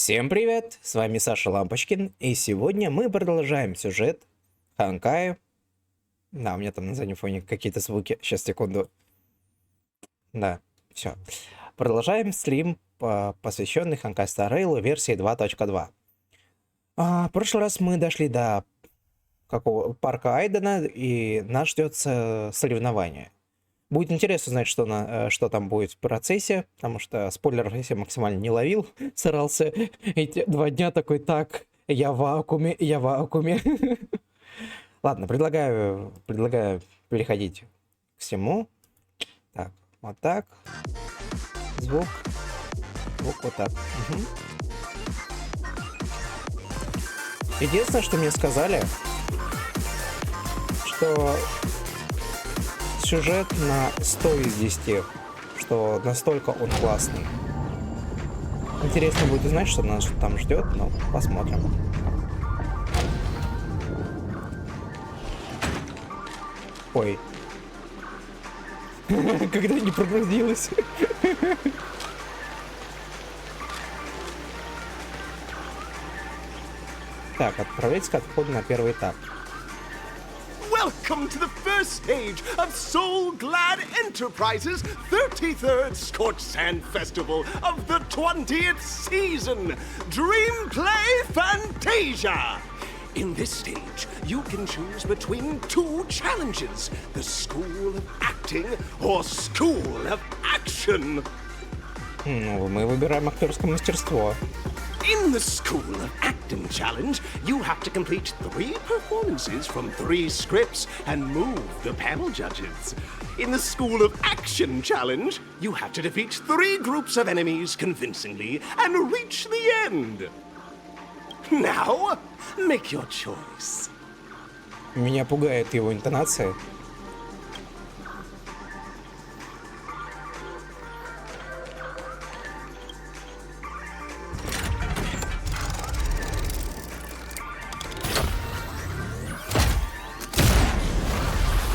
Всем привет, с вами Саша Лампочкин, и сегодня мы продолжаем сюжет Honkai. Да, у меня там на заднем фоне какие-то звуки, сейчас, секунду. Да, все. Продолжаем стрим, посвященный Honkai Star Rail версии 2.2. В прошлый раз мы дошли до парка Айдена, и нас ждет соревнование. Будет интересно знать, что там будет в процессе, потому что спойлеров я максимально не ловил, старался эти 2 дня такой, так, я в вакууме. Ладно, предлагаю переходить к всему. Так, вот так. Звук вот так. Угу. Единственное, что мне сказали, что сюжет на 100 из 10, что настолько он классный. Интересно будет узнать, что нас там ждет, но посмотрим. Ой. Когда не прогрузилась. Так, отправляйтесь к отходу на первый этап. Welcome to the first stage of Soul Glad Enterprises' 33rd Scorched Sand Festival of the 20th season, Dream Play Fantasia. In this stage, you can choose between 2 challenges, the School of Acting or School of Action. Ну, мы выбираем актерское мастерство. In the School of Acting Challenge, you have to complete 3 performances from 3 scripts and move the panel judges. In the School of Action Challenge, you have to defeat 3 groups of enemies convincingly and reach the end. Now, make your choice. Меня пугает его интонация.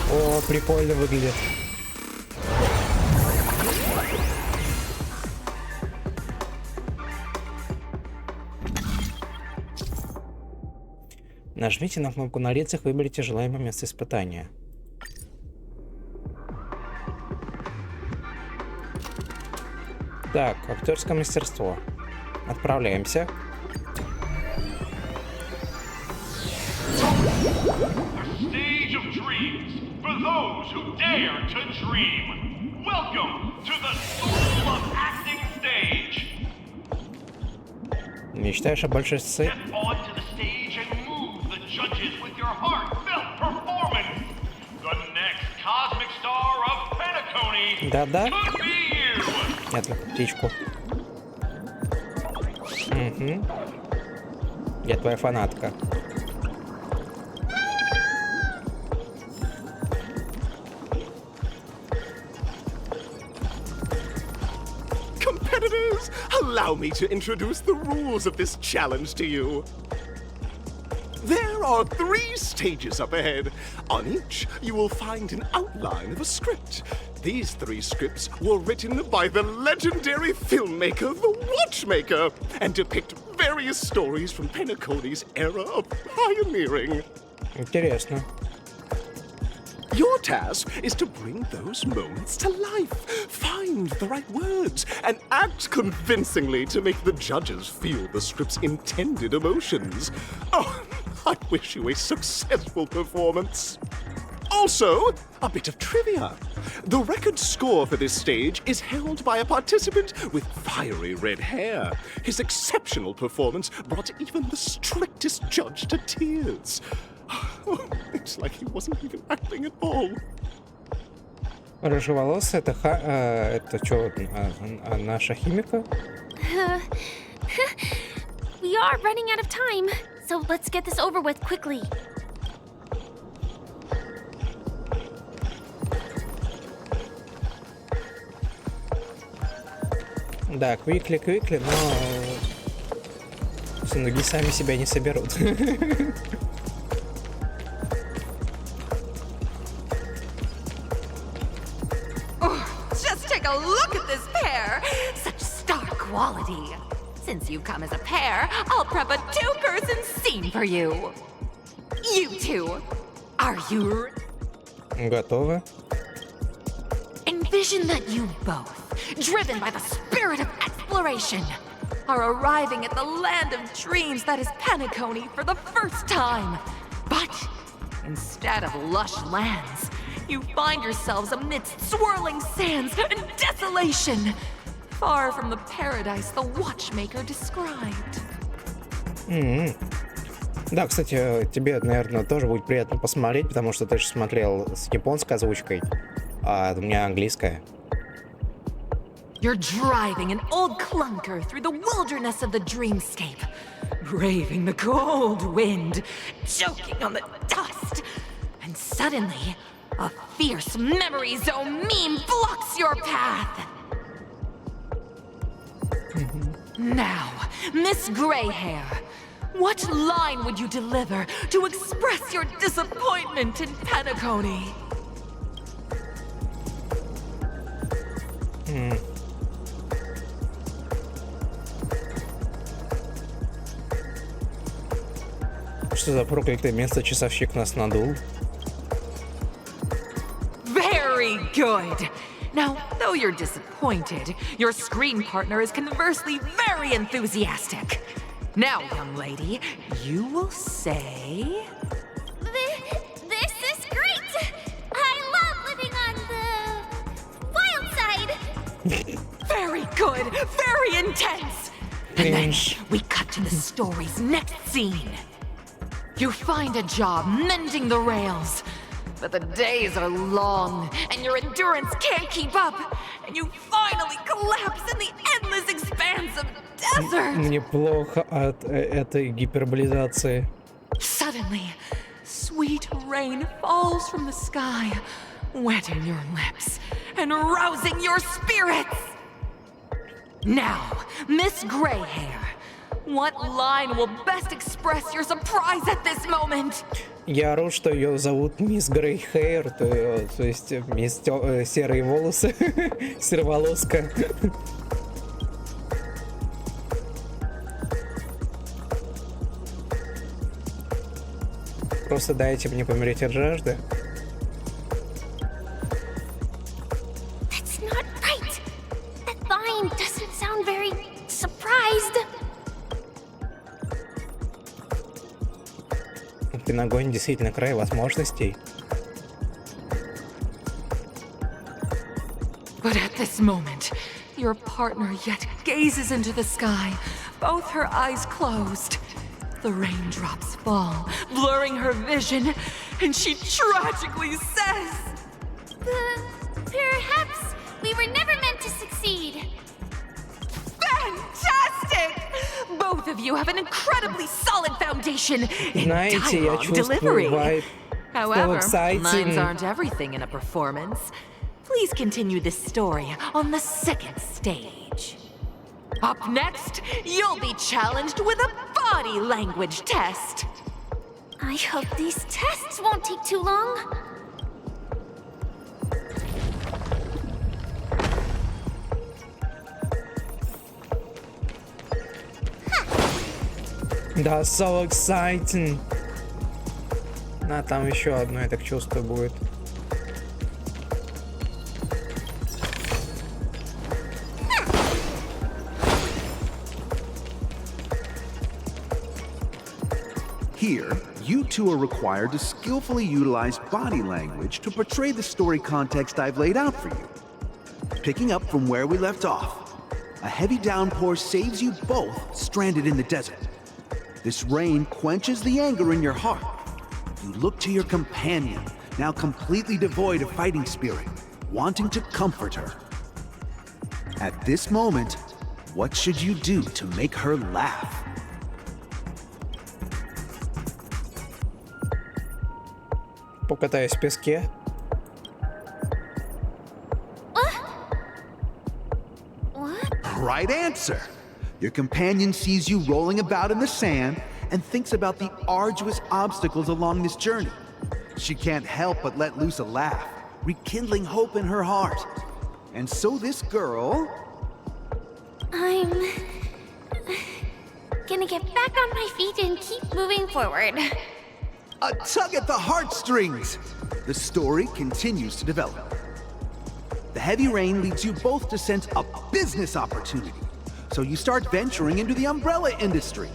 О, прикольно выглядит. Нажмите на кнопку на лицах, выберите желаемое место испытания. Так, актерское мастерство. Отправляемся. For those who dare to dream, welcome to the School of Acting stage. Мечтаешь о большой сцене? Step onto the stage and move the judges with your heartfelt performance. The next cosmic star of Penacony Да-да. could be you. Нет, птичку. Угу. Я твоя фанатка. Competitors, allow me to introduce the rules of this challenge to you. There are 3 stages up ahead. On each, you will find an outline of a script. These 3 scripts were written by the legendary filmmaker, The Watchmaker, and depict various stories from Penacony's era of pioneering. Интересно. Your task is to bring those moments to life, find the right words, and act convincingly to make the judges feel the script's intended emotions. Oh, I wish you a successful performance. Also, a bit of trivia. The record score for this stage is held by a participant with fiery red hair. His exceptional performance brought even the strictest judge to tears. It's like he wasn't even acting at all. Рыжеволосая, это что, наша химика? We are running out of time, so let's get this over with quickly. Да, квикли, но сундуки сами себя не соберут. Just take a look at this pair. Such stark quality. Since you come as a pair, I'll prep a two-person scene for you. You two, are you? Готовы? Envision that you both, driven by the spirit of exploration, are arriving at the land of dreams that is Penacony for the first time. But instead of lush lands, you find yourselves amidst swirling sands and desolation, far from the paradise the watchmaker described. Да, кстати, тебе, наверное, тоже будет приятно посмотреть, потому что ты же смотрел с японской озвучкой, а у меня английская. You're driving an old clunker through the wilderness of the dreamscape, braving the cold wind, choking on the dust, and suddenly, a fierce memory zone meme blocks your path. Now, Miss Greyhair, what line would you deliver to express your disappointment in Penacony? Что за проклятое место, часовщик нас надул? Very good. Now, though you're disappointed, your screen partner is conversely very enthusiastic. Now, young lady, you will say... This is great! I love living on the wild side! Very good, very intense! And then Cringe. we cut to the story's next scene. You find a job mending the rails, but the days are long and your endurance can't keep up, and you finally collapse in the endless expanse of desert. Мне плохо от этой гиперболизации. Suddenly, sweet rain falls from the sky, wetting your lips and rousing your spirits. Now, Miss Greyhair, what line will best express your surprise at this moment? Я ору, что ее зовут мисс Грей Хейр, то есть мисс серые волосы, сероволоска. Просто дайте мне помереть от жажды. That's not right! That line doesn't sound very surprised. Пенагонь действительно край возможностей. But at this moment, your partner yet gazes into the sky, both her eyes closed. The raindrops fall, blurring her vision, and she tragically says, Perhaps we were never meant to succeed. Fantastic! Both of you have an incredibly solid foundation in Знаете, я dialogue чувствую delivery. вайб. However, exciting. lines aren't everything in a performance. Please continue this story on the second stage. Up next, you'll be challenged with a body language test. I hope these tests won't take too long. Да, so exciting. А там еще одно, я так чувствую, будет. Here, you two are required to skillfully utilize body language to portray the story context I've laid out for you. Picking up from where we left off, a heavy downpour saves you both stranded in the desert. This rain quenches the anger in your heart. You look to your companion, now completely devoid of fighting spirit, wanting to comfort her. At this moment, what should you do to make her laugh? Покатаюсь в песке. What? Right answer! Your companion sees you rolling about in the sand and thinks about the arduous obstacles along this journey. She can't help but let loose a laugh, rekindling hope in her heart. And so this girl... I'm Gonna get back on my feet and keep moving forward. A tug at the heartstrings! The story continues to develop. The heavy rain leads you both to sense a business opportunity, so you start venturing into the umbrella industry.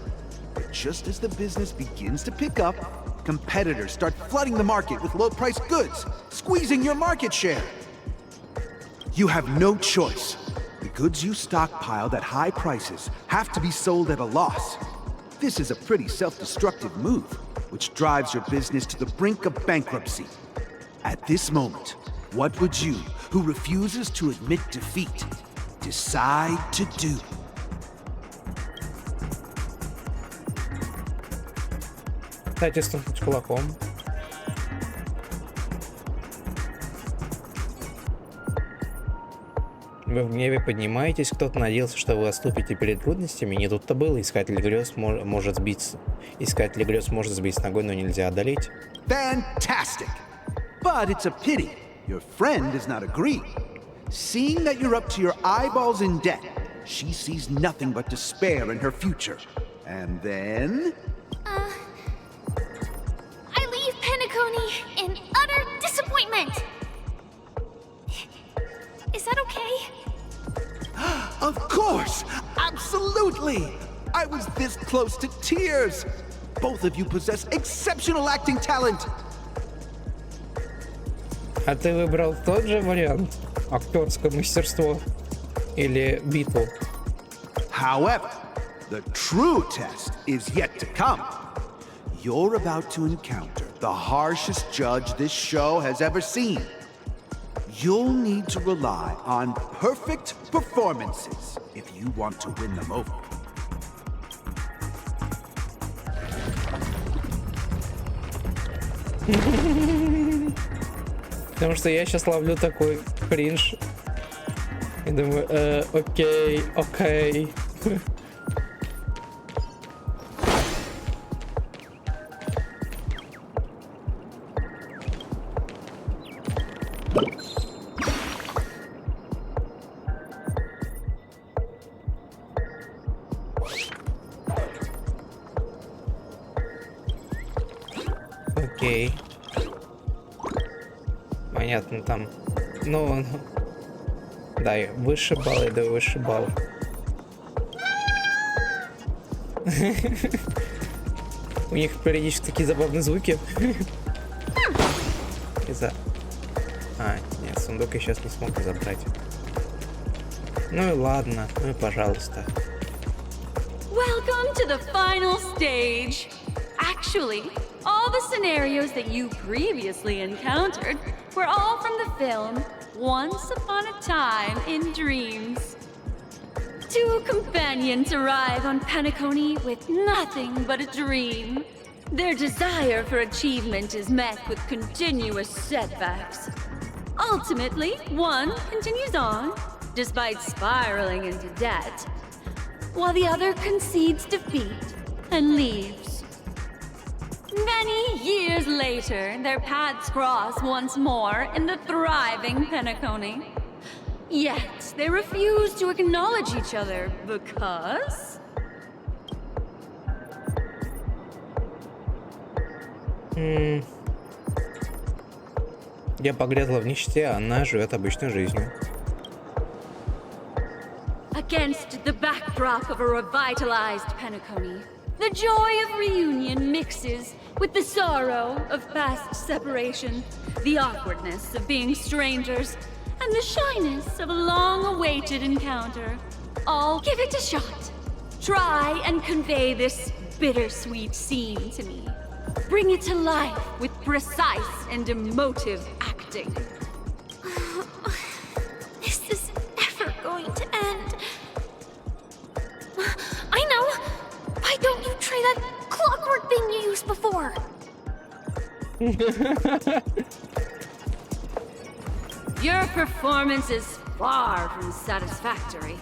But just as the business begins to pick up, competitors start flooding the market with low-priced goods, squeezing your market share. You have no choice. The goods you stockpiled at high prices have to be sold at a loss. This is a pretty self-destructive move, which drives your business to the brink of bankruptcy. At this moment, what would you, who refuses to admit defeat, decide to do? Дайте стукнуть кулаком. Вы в гневе поднимаетесь, кто-то надеялся, что вы отступите перед трудностями. Не тут-то было. Искатель грез может сбить с ногой, но нельзя одолеть. Fantastic! But it's a pity your friend does not agree. Seeing that you're up to your eyeballs in debt, she sees nothing but despair in her future. And then... I leave Penacony in utter disappointment. Is that okay? Of course! Absolutely! I was this close to tears! Both of you possess exceptional acting talent! А ты выбрал тот же вариант? Актерское мастерство? Или битву? However, the true test is yet to come. You're about to encounter the harshest judge this show has ever seen. You'll need to rely on perfect performances if you want to win them over. Потому что я сейчас ловлю такой кринж. И думаю, окей. Окей. Понятно, там. Ну, да, выше балл, я даю выше балл. У них периодически такие забавные звуки. Нет, сундук я сейчас не смог забрать. Ну и ладно, ну и пожалуйста. Welcome to the final stage. Actually, all the scenarios that you previously encountered were all from the film Once Upon a Time in Dreams. Two companions arrive on Penacony with nothing but a dream. Their desire for achievement is met with continuous setbacks. Ultimately, one continues on, despite spiraling into debt, while the other concedes defeat and leaves. Many years later, their paths cross once more in the thriving Penacony. Yet, they refuse to acknowledge each other because... Я погрязла в нищете, а она живет обычной жизнью. Against the backdrop of a revitalized Penacony, the joy of reunion mixes with the sorrow of past separation, the awkwardness of being strangers, and the shyness of a long-awaited encounter. All give it a shot. Try and convey this bittersweet scene to me. Bring it to life with precise and emotive acting. Is this ever going to end? I know! Why don't you try that clockwork thing you used before? Your performance is far from satisfactory.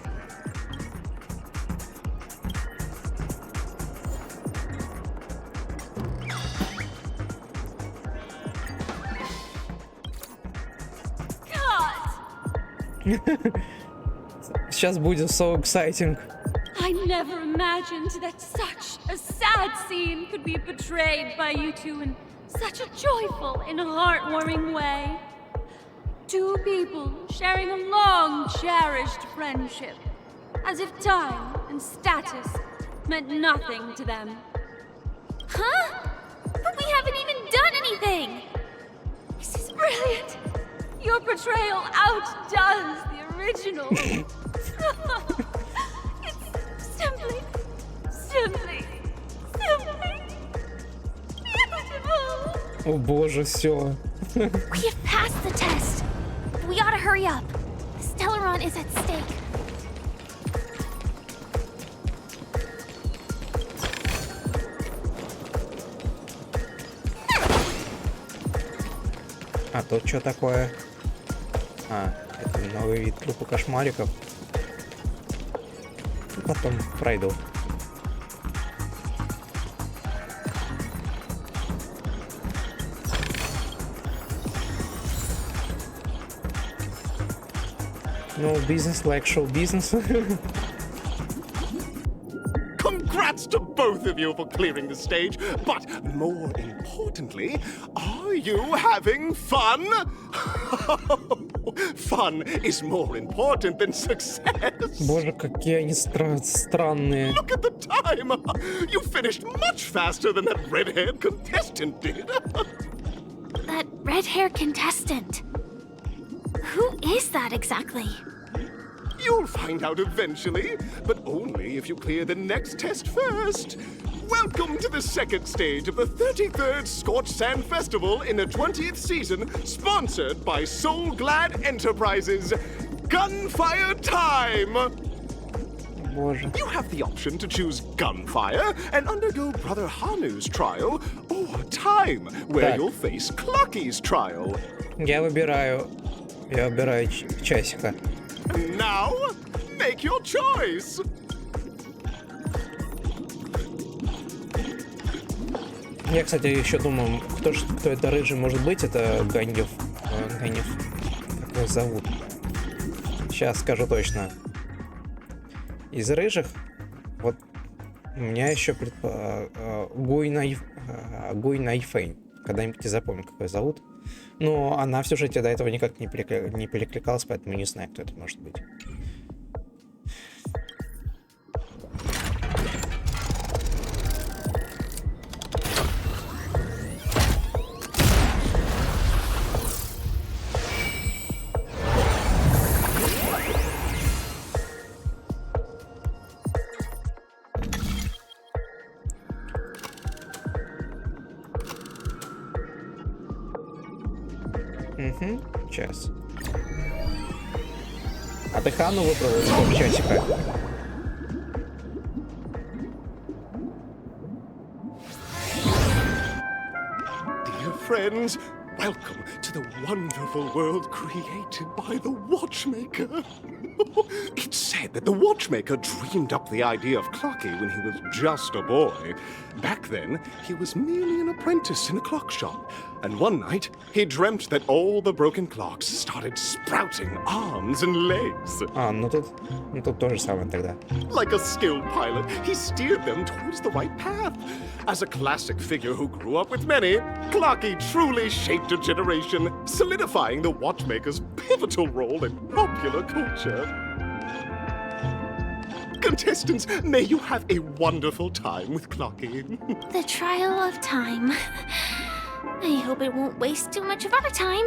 Сейчас будет so exciting. I I never imagined that such a sad scene could be portrayed by you two in such a joyful and heartwarming way. Two people sharing a long cherished friendship, as if time and status meant nothing to them. Huh? But we haven't even done anything! This is brilliant! Your portrayal outdoes the original. It's simply beautiful! О боже, все. We have passed the test. We ought to hurry up. The Stellaron is at stake. А тут что такое? А, это новый вид группы кошмариков. Потом пройду. No business like show business. Congrats to both of you for clearing the stage, but more importantly, are you having fun? Fun is more important than success. Боже, какие они странные. Look at the time! You finished much faster than that red-haired contestant did. That red-haired contestant. Who is that exactly? You'll find out eventually, but only if you clear the next test first. Welcome to the second stage of the 33rd Scorched Sand Festival in the 20th season, sponsored by Soul Glad Enterprises. Gunfire time! Боже. You have the option to choose gunfire and undergo Brother Hanu's trial, or time, where Так. you'll face Clucky's trial. Я выбираю часика. Now, make your choice! Я, кстати, еще думаю, кто это рыжий может быть, это Ганев. Ганев. Как его зовут? Сейчас скажу точно. Из рыжих, вот у меня еще Гуйнайфейн. Когда-нибудь не запомню, как ее зовут. Но она в сюжете до этого никак не перекликалась, поэтому не знаю, кто это может быть. Угу, сейчас. А ты Хану выбрал из часика? Dear friends, welcome to the wonderful world created by the Watchmaker. It's said that the Watchmaker dreamed up the idea of Clucky when he was just a boy. Back then, he was merely an apprentice in a clock shop. And one night, he dreamt that all the broken clocks started sprouting arms and legs. А, ну тут то же самое тогда. Like a skilled pilot, he steered them towards the right path. As a classic figure who grew up with many, Clucky truly shaped a generation, solidifying the Watchmaker's pivotal role in popular culture. Contestants, may you have a wonderful time with Clucky. The trial of time. I hope it won't waste too much of our time.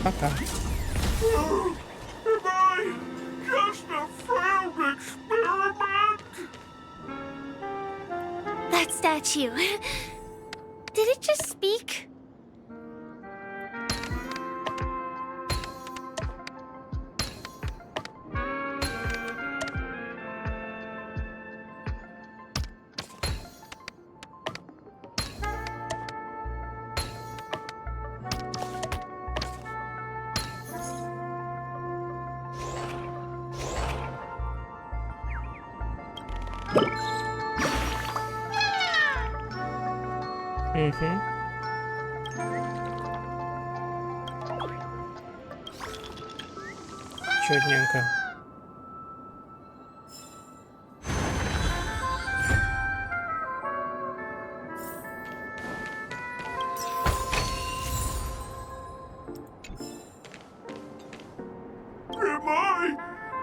Пока. Am I just a failed experiment? That statue. Did it just speak? Угу. Чёрненько. Am I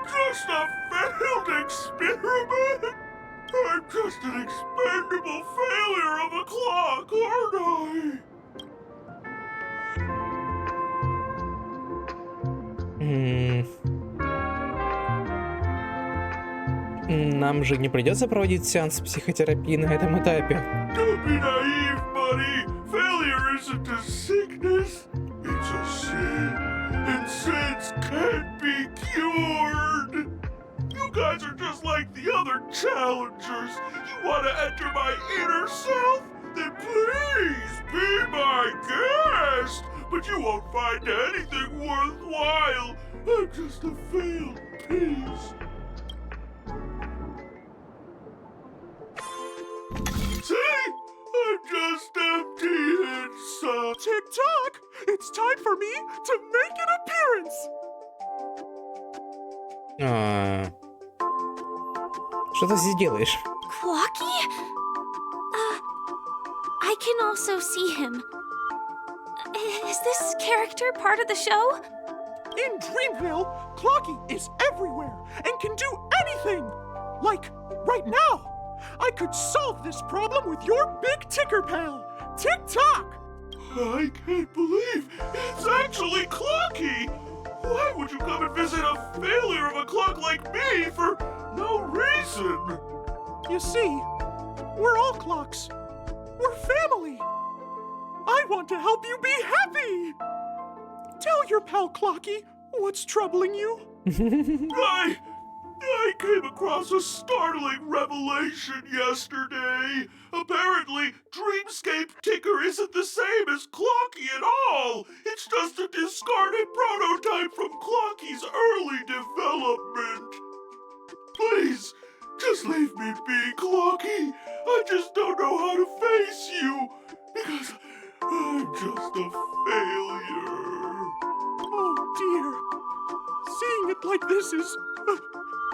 just a failed experiment? I'm just an expendable failure of a clock, aren't I? Нам же не придется проводить сеанс психотерапии на этом этапе. Don't be naive, buddy. Failure isn't a sickness. It's a sin. And sins can't be cured. You guys are just like the other challengers. You want to enter my inner self? Then please be my guest. But you won't find anything worthwhile. I'm just a failed piece. See? I'm just empty inside. Tick-tock! It's time for me to make an appearance! Что ты здесь делаешь? Clocky? I can also see him. Is this character part of the show? In Dreamville, Clocky is everywhere and can do anything! Like, right now! I could solve this problem with your big ticker pal, Tick-tock! I can't believe it's actually Clocky! Why would you come and visit a failure of a clock like me for no reason? You see, we're all clocks. We're family. I want to help you be happy! Tell your pal Clocky what's troubling you. I came across a startling revelation yesterday. Apparently, Dreamscape Ticker isn't the same as Clocky at all. It's just a discarded prototype from Clocky's early development. Please, just leave me be, Clocky. I just don't know how to face you because I'm just a failure. Oh dear. Seeing it like this is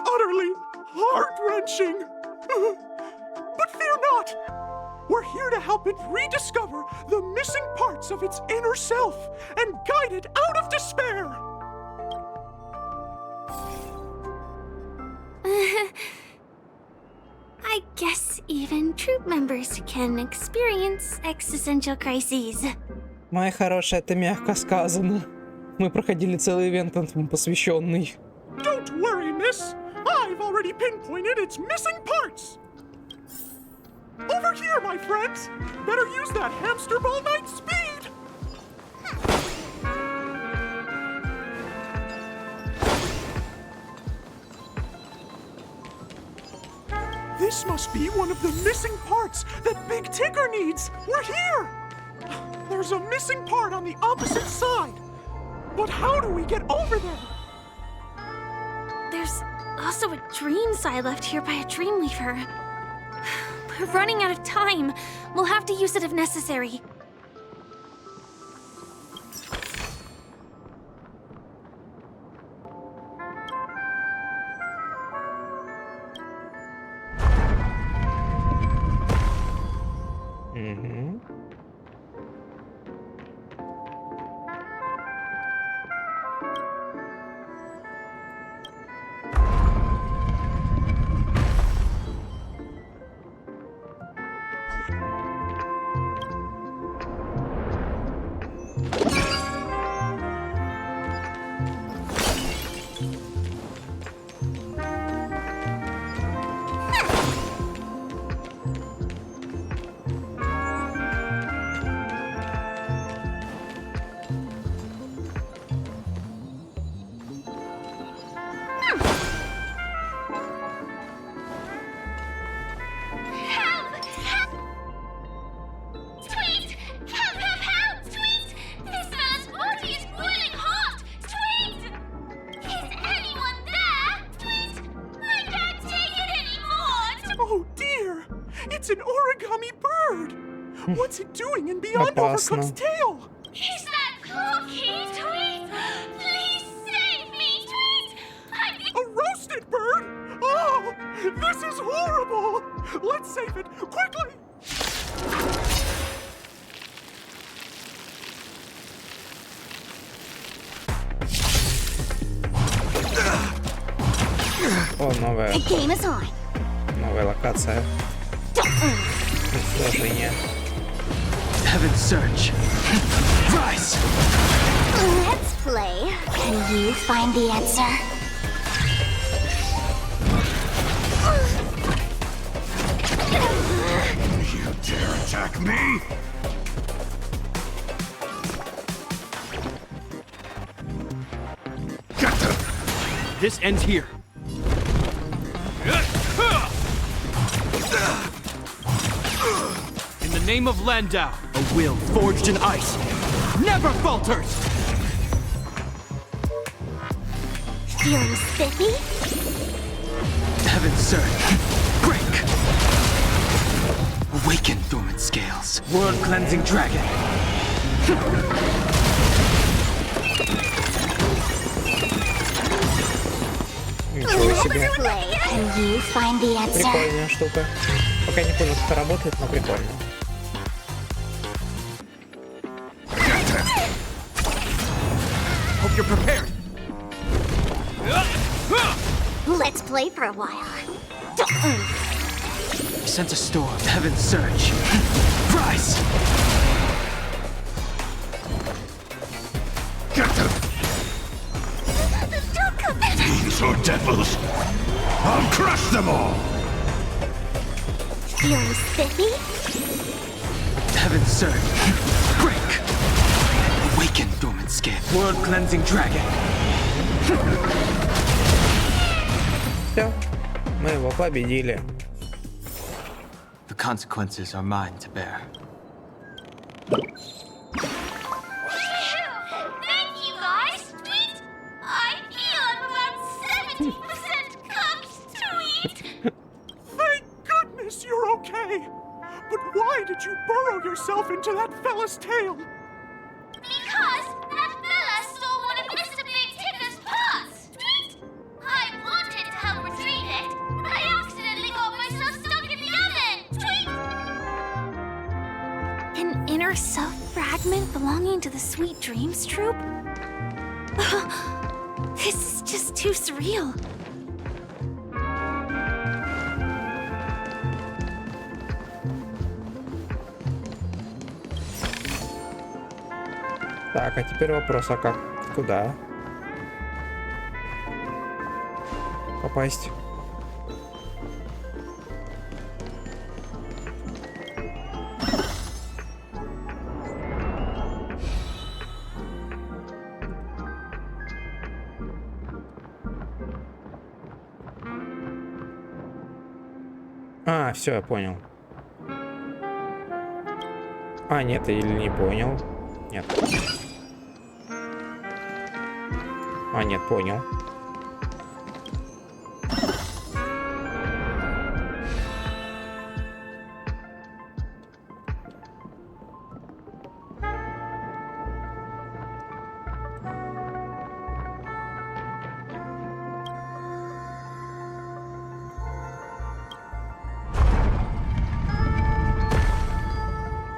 utterly heart-wrenching. But fear not. We're here to help it rediscover the missing parts of its inner self and guide it out of despair. I guess even troop members can experience existential crises. Моя хорошая, это мягко сказано. Мы проходили целый ивент этому посвященный. Don't worry, miss. I've already pinpointed its missing parts. Over here, my friends. Better use that hamster ball night speed. This must be one of the missing parts that Big Ticker needs. We're here. There's a missing part on the opposite side. But how do we get over there? There's also a dream side left here by a dream weaver. We're running out of time. We'll have to use it if necessary. It's an origami bird! What's it doing in beyond Overcook's tail? Is that cookie, Tweet? Please save me, Tweet! A roasted bird? Oh, this is horrible! Let's save it, quickly! О, новая The game is on. локация. Сложение. Heaven's Search. Rise! Let's play. Can you find the answer? You dare attack me? Get them! This ends here. In the name of Landau, a will forged in ice never falters! Feeling spiffy? Heaven's Search. Break! Awaken dormant scales. World-cleansing dragon. Ничего себе. Play. Can you find the answer? Прикольная штука. Пока не понял, как это работает, но прикольно. Hope you're prepared. Let's play for a while. Sense a storm. Heaven's Search. Rise! Get them! Fiends or devils! I'll crush them all! Feeling spiffy? Heaven's Search. Break! Awaken dormant scale. World-cleansing dragon. Все, мы его победили. The consequences are mine to bear. Thank you, guys. Tweet. I feel I'm about 70% cooked, Tweet. Thank goodness you're okay! But why did you burrow yourself into that fella's tail? Because that fella stole one of Mr. Big Ticker's pots, Tweet. I wanted to help retrieve it, but I accidentally got myself stuck in the oven, Tweet. An inner self fragment belonging to the Sweet Dreams troupe? This is just too surreal. Так, а теперь вопрос, а как? Куда попасть? А, все, я понял. А, нет, или не понял. Нет. А, нет, понял.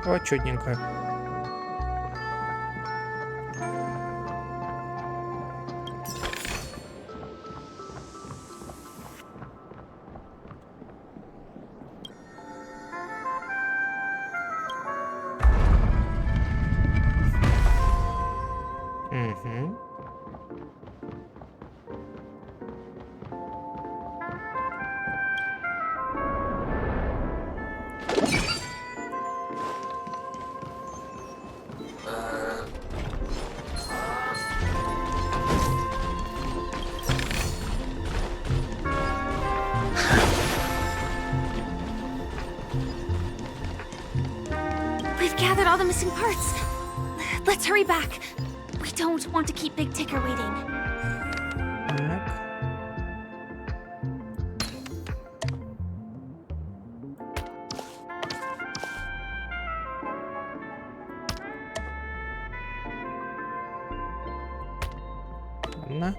Вот чудненько. Угу. We've gathered all the missing parts. Let's hurry back. We don't want to keep Big Ticker waiting. Так. Ладно.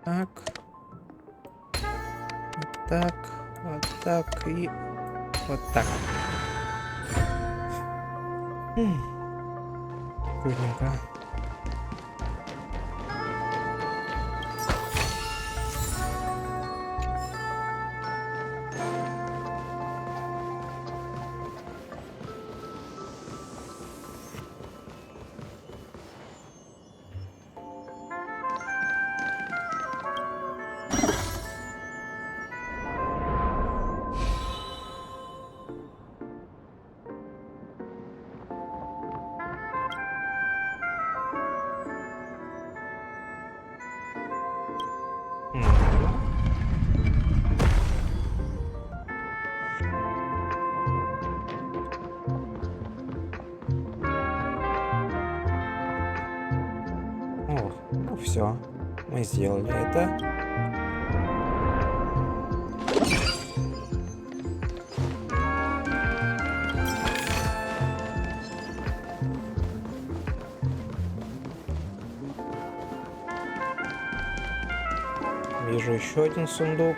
Так. Вот так. Вот так и вот так. Крутенько. О, ну все, мы сделали это. Вижу еще один сундук.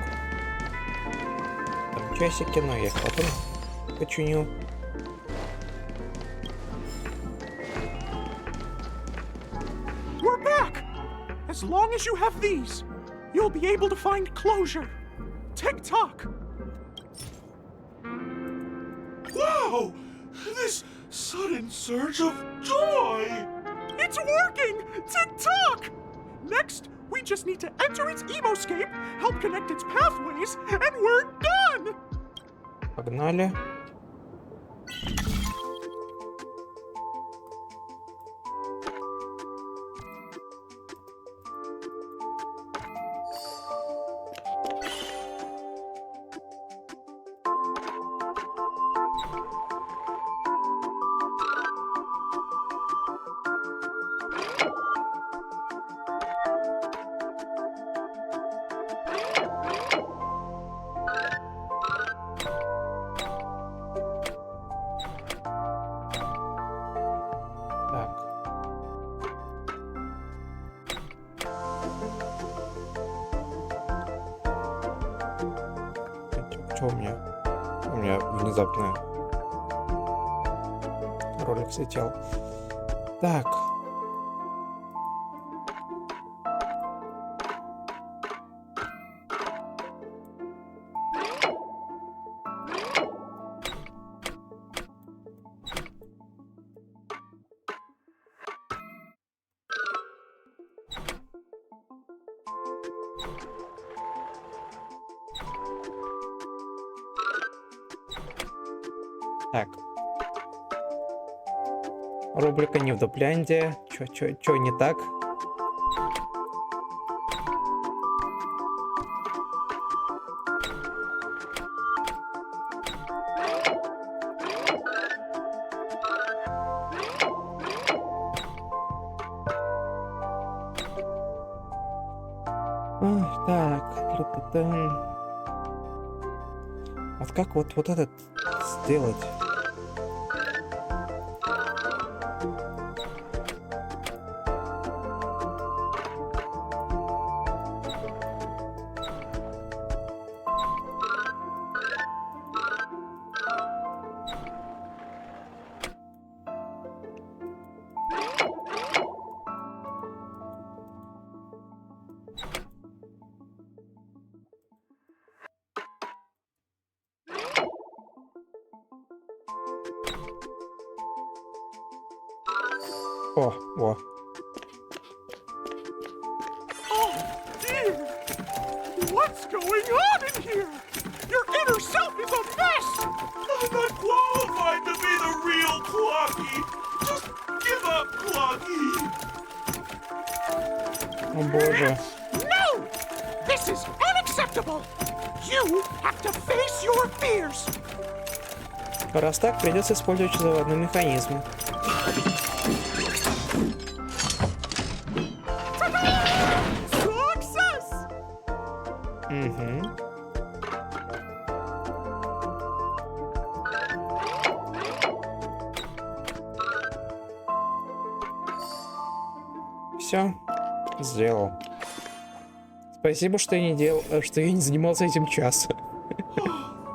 Там часики, но я их потом починю. We're back! As long as you have these, you'll be able to find closure. Tick-tock! Wow! This sudden surge of joy! It's working! Tick-tock! Next, we just need to enter its emoscape, help connect its pathways, and we're done! Погнали. Что у меня? У меня внезапно ролик слетел. Так. Так. Рубрика «Не в дуплянде». Чё не так? Ой, так. Вот как вот этот сделать? О. Oh, dear! What's going on in here? Your inner self is a mess! I'm not qualified to be the real Clocky! Just give up, Clocky! have to face your fears. Раз так, придется использовать заводной механизм. Success! Угу. Все, сделал. Спасибо, что я не занимался этим час.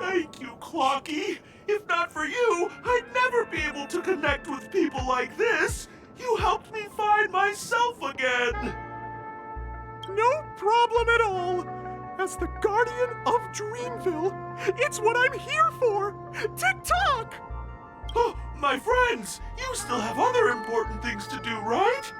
Thank you, Clocky. If not for you, I'd never be able to connect with people like this. You helped me find myself again. No problem at all. As the guardian of Dreamville, it's what I'm here for. Tick-tock! Oh, my friends, you still have other important things to do, right?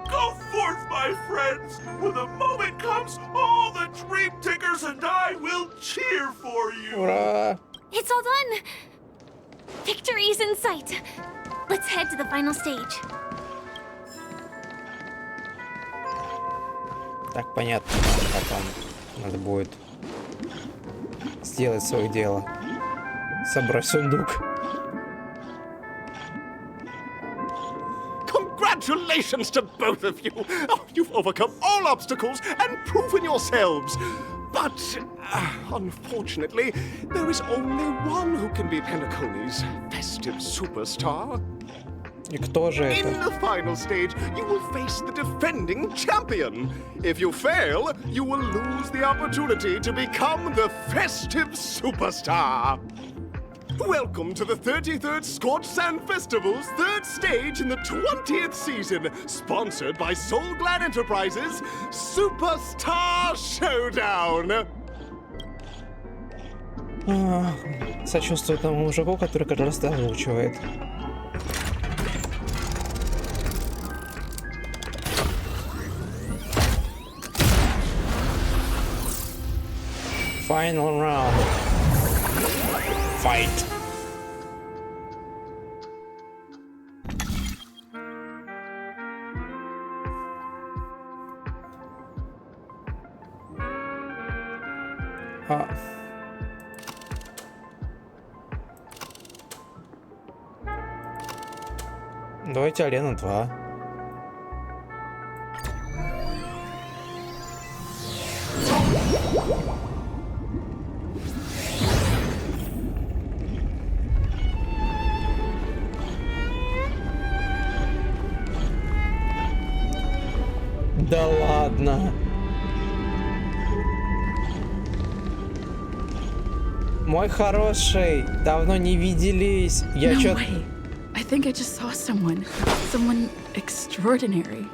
Go forth, my friends! When the moment comes, all the Dream Tickers and I will cheer for you! Ура! It's all done. Victory's in sight. Let's head to the final stage. Так, понятно. Потом надо будет сделать свое дело. Собрать сундук. Congratulations to both of you! Oh, you've overcome all obstacles and proven yourselves! But, unfortunately, there is only one who can be Penacony's festive superstar. И кто же In это? the final stage, you will face the defending champion. If you fail, you will lose the opportunity to become the festive superstar. Welcome to the 33rd Scorched Sand Festival's third stage in the 20th season, sponsored by Soul Glad Enterprises, Superstar Showdown. Сочувствую тому мужику, который каждый раз озвучивает. Final round. Fight. Давайте арена 2. Да ладно. Мой хороший, давно не виделись. Я No чё... way. I think I just saw someone extraordinary.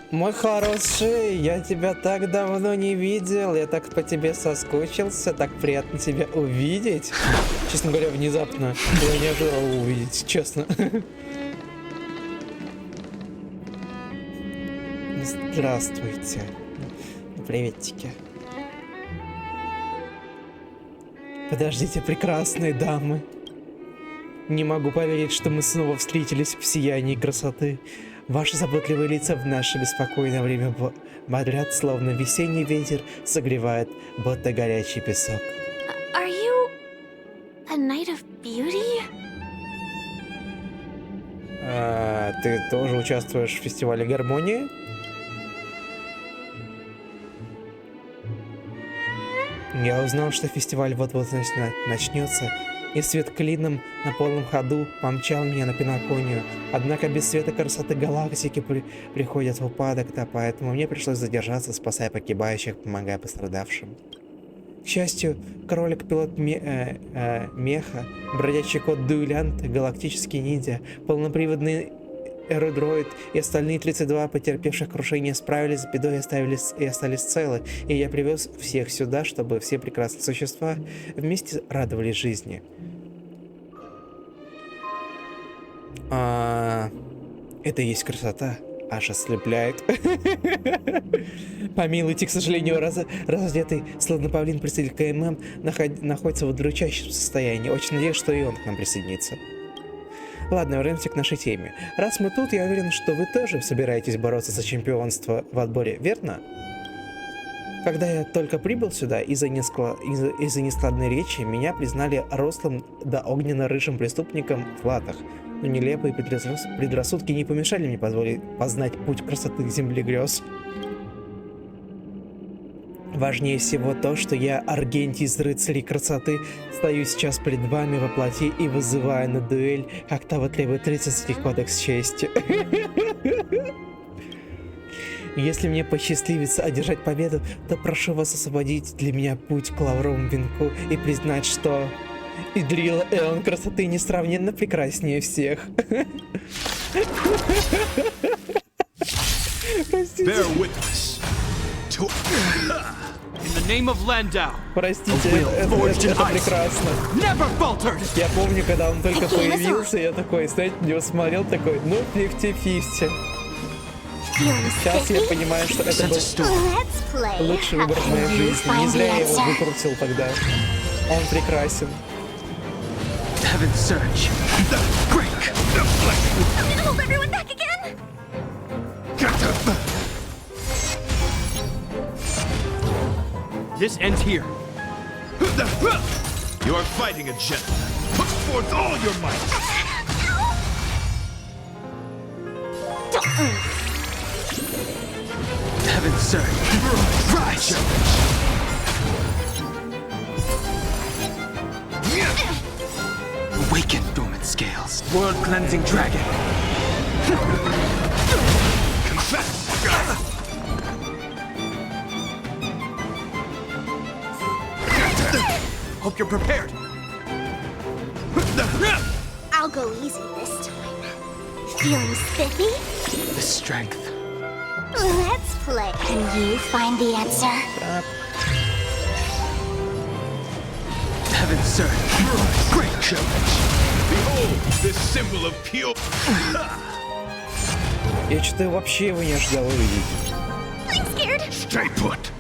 Мой хороший, я тебя так давно не видел. Я так по тебе соскучился. Так приятно тебя увидеть. Честно говоря, внезапно. Я не ожидал увидеть, честно. Здравствуйте. Приветики. Подождите, прекрасные дамы. Не могу поверить, что мы снова встретились в сиянии красоты. Ваши заботливые лица в наше беспокойное время бодрят, словно весенний ветер согревает, будто горячий песок. Are you a Knight of Beauty? Ты тоже участвуешь в фестивале гармонии? Я узнал, что фестиваль вот-вот начнется, и свет клином на полном ходу помчал меня на Пенаконию. Однако без света красоты галактики приходят в упадок, да, поэтому мне пришлось задержаться, спасая погибающих, помогая пострадавшим. К счастью, кролик-пилот меха, бродячий кот-дуэлянт, галактический ниндзя, полноприводный эрудроид и остальные 32 потерпевших крушение справились с бедой и остались целы, и я привез всех сюда, чтобы все прекрасные существа вместе радовались жизни. Это и есть красота, аж ослепляет. Помилуйте, к сожалению, раздетый, словно павлин представитель КММ, находится в удручающем состоянии. Очень надеюсь, что и он к нам присоединится. Ладно, вернемся к нашей теме. Раз мы тут, я уверен, что вы тоже собираетесь бороться за чемпионство в отборе, верно? Когда я только прибыл сюда, из-за нескладной речи меня признали рослым да огненно-рыжим преступником в латах. Но нелепые предрассудки не помешали мне познать путь красоты земли грез. Важнее всего то, что я, Аргентий из рыцарей красоты, стою сейчас перед вами во плоти и вызываю на дуэль, как того требует 30 кодекс чести. Если мне посчастливится одержать победу, то прошу вас освободить для меня путь к лавровому венку и признать, что Идрила Эон красоты несравненно прекраснее всех. Простите. Простите, это прекрасно. Я помню, когда он только появился, я такой, знаете, на него смотрел, такой, ну, 50-50. Сейчас я понимаю, что это был лучший выбор в моей жизни. Не зря я его выкрутил тогда. Он прекрасен. This ends here. You are fighting a gentleman. Put forth all your might. Heaven surge. Rise. Awaken dormant scales. World cleansing dragon. Confess. Hope you're prepared. I'll go easy this time. Feeling spiffy? The strength. Let's play. Can you find the answer? Heaven surge. Great challenge. Behold, this symbol of pure. Я что-то вообще его не ожидал увидеть. I'm scared. Stay put.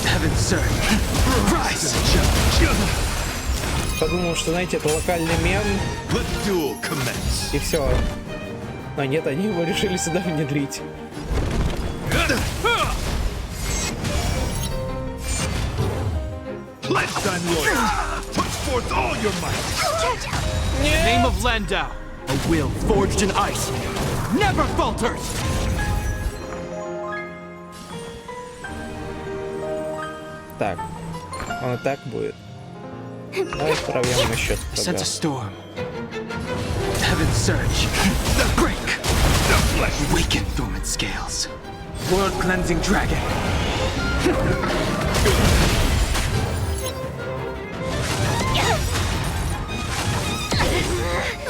Heaven surge. Rise. Подумал, что, знаете, это локальный мем, Let duel commence. и все. Но нет, они его решили сюда внедрить. Pledge thine loyalty. Put forth all your might. In the name of Landau, a will forged in ice never falters. Так, он и так будет. Давай проверим еще I sense тогда. a storm. Heaven surge. Break. Awaken dormant scales. World cleansing dragon.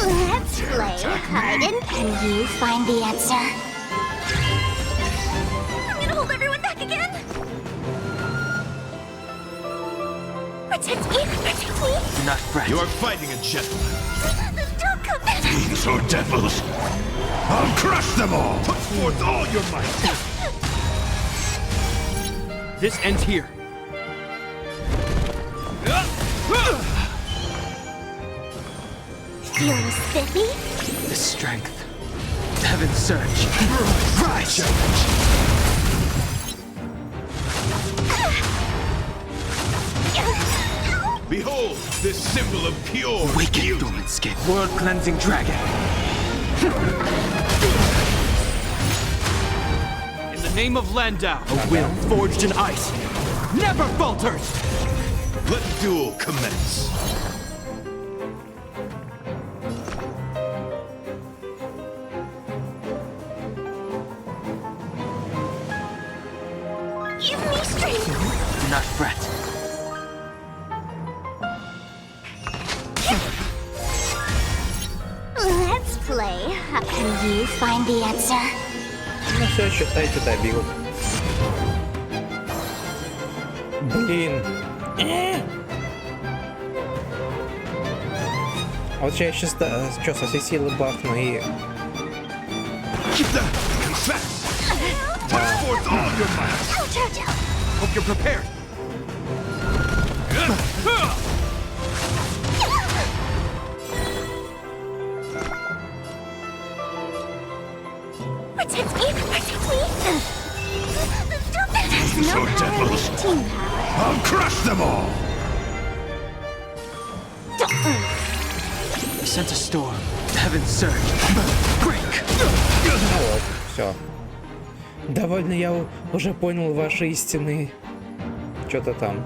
Let's play hide and can you find the answer? I'm gonna hold everyone back again. Protect me, protect me. Do not fret. You are fighting a gentleman. Don't come back. Fiends or devils, I'll crush them all. Put forth all your might. This ends here. Feeling spiffy? The strength. Heaven surge. Rise. Behold, this symbol of pure. Awaken dormant scale. World cleansing dragon. In the name of Landau, a will forged in ice never falters. Let duel commence. Give me strength. Do not fret. Let's play. Can you find the answer? Ну все, считайте, добил. Блин. А вот я сейчас что, со всей силы бахну и... Confess. Put forth all your might. Ouch, ouch, ouch. Hope you're prepared. Protect me! Protect me! Stop it! These are devils! Team power. I'll crush them all! I sense a storm. Heavens surge. Break! Ну вот, все. Довольно я уже понял ваши истины. Что-то там.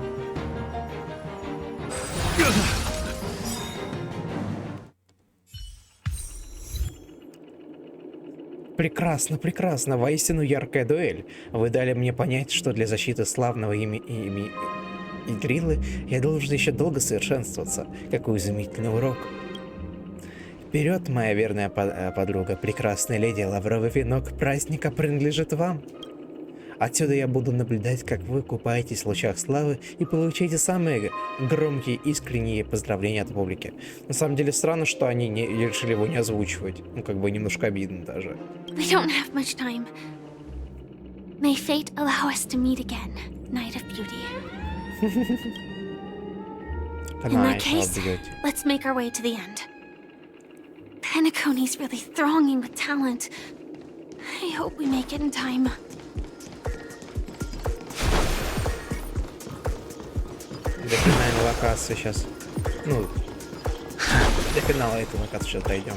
Прекрасно, прекрасно. Воистину яркая дуэль. Вы дали мне понять, что для защиты славного имени Идрилы я должен еще долго совершенствоваться. Какой изумительный урок. Вперед, моя верная подруга, прекрасная леди, лавровый венок праздника принадлежит вам. Отсюда я буду наблюдать, как вы купаетесь в лучах славы и получаете самые громкие, искренние поздравления от публики. На самом деле странно, что они не решили его не озвучивать. Ну, как бы немножко обидно даже. We don't have much time. May fate allow us to meet again, Night of Beauty. In that case, let's make our way to the end. Penacony's really thronging with talent. I hope we make it in time. До финальной локации сейчас. Ну, до финала этой локации сейчас дойдем.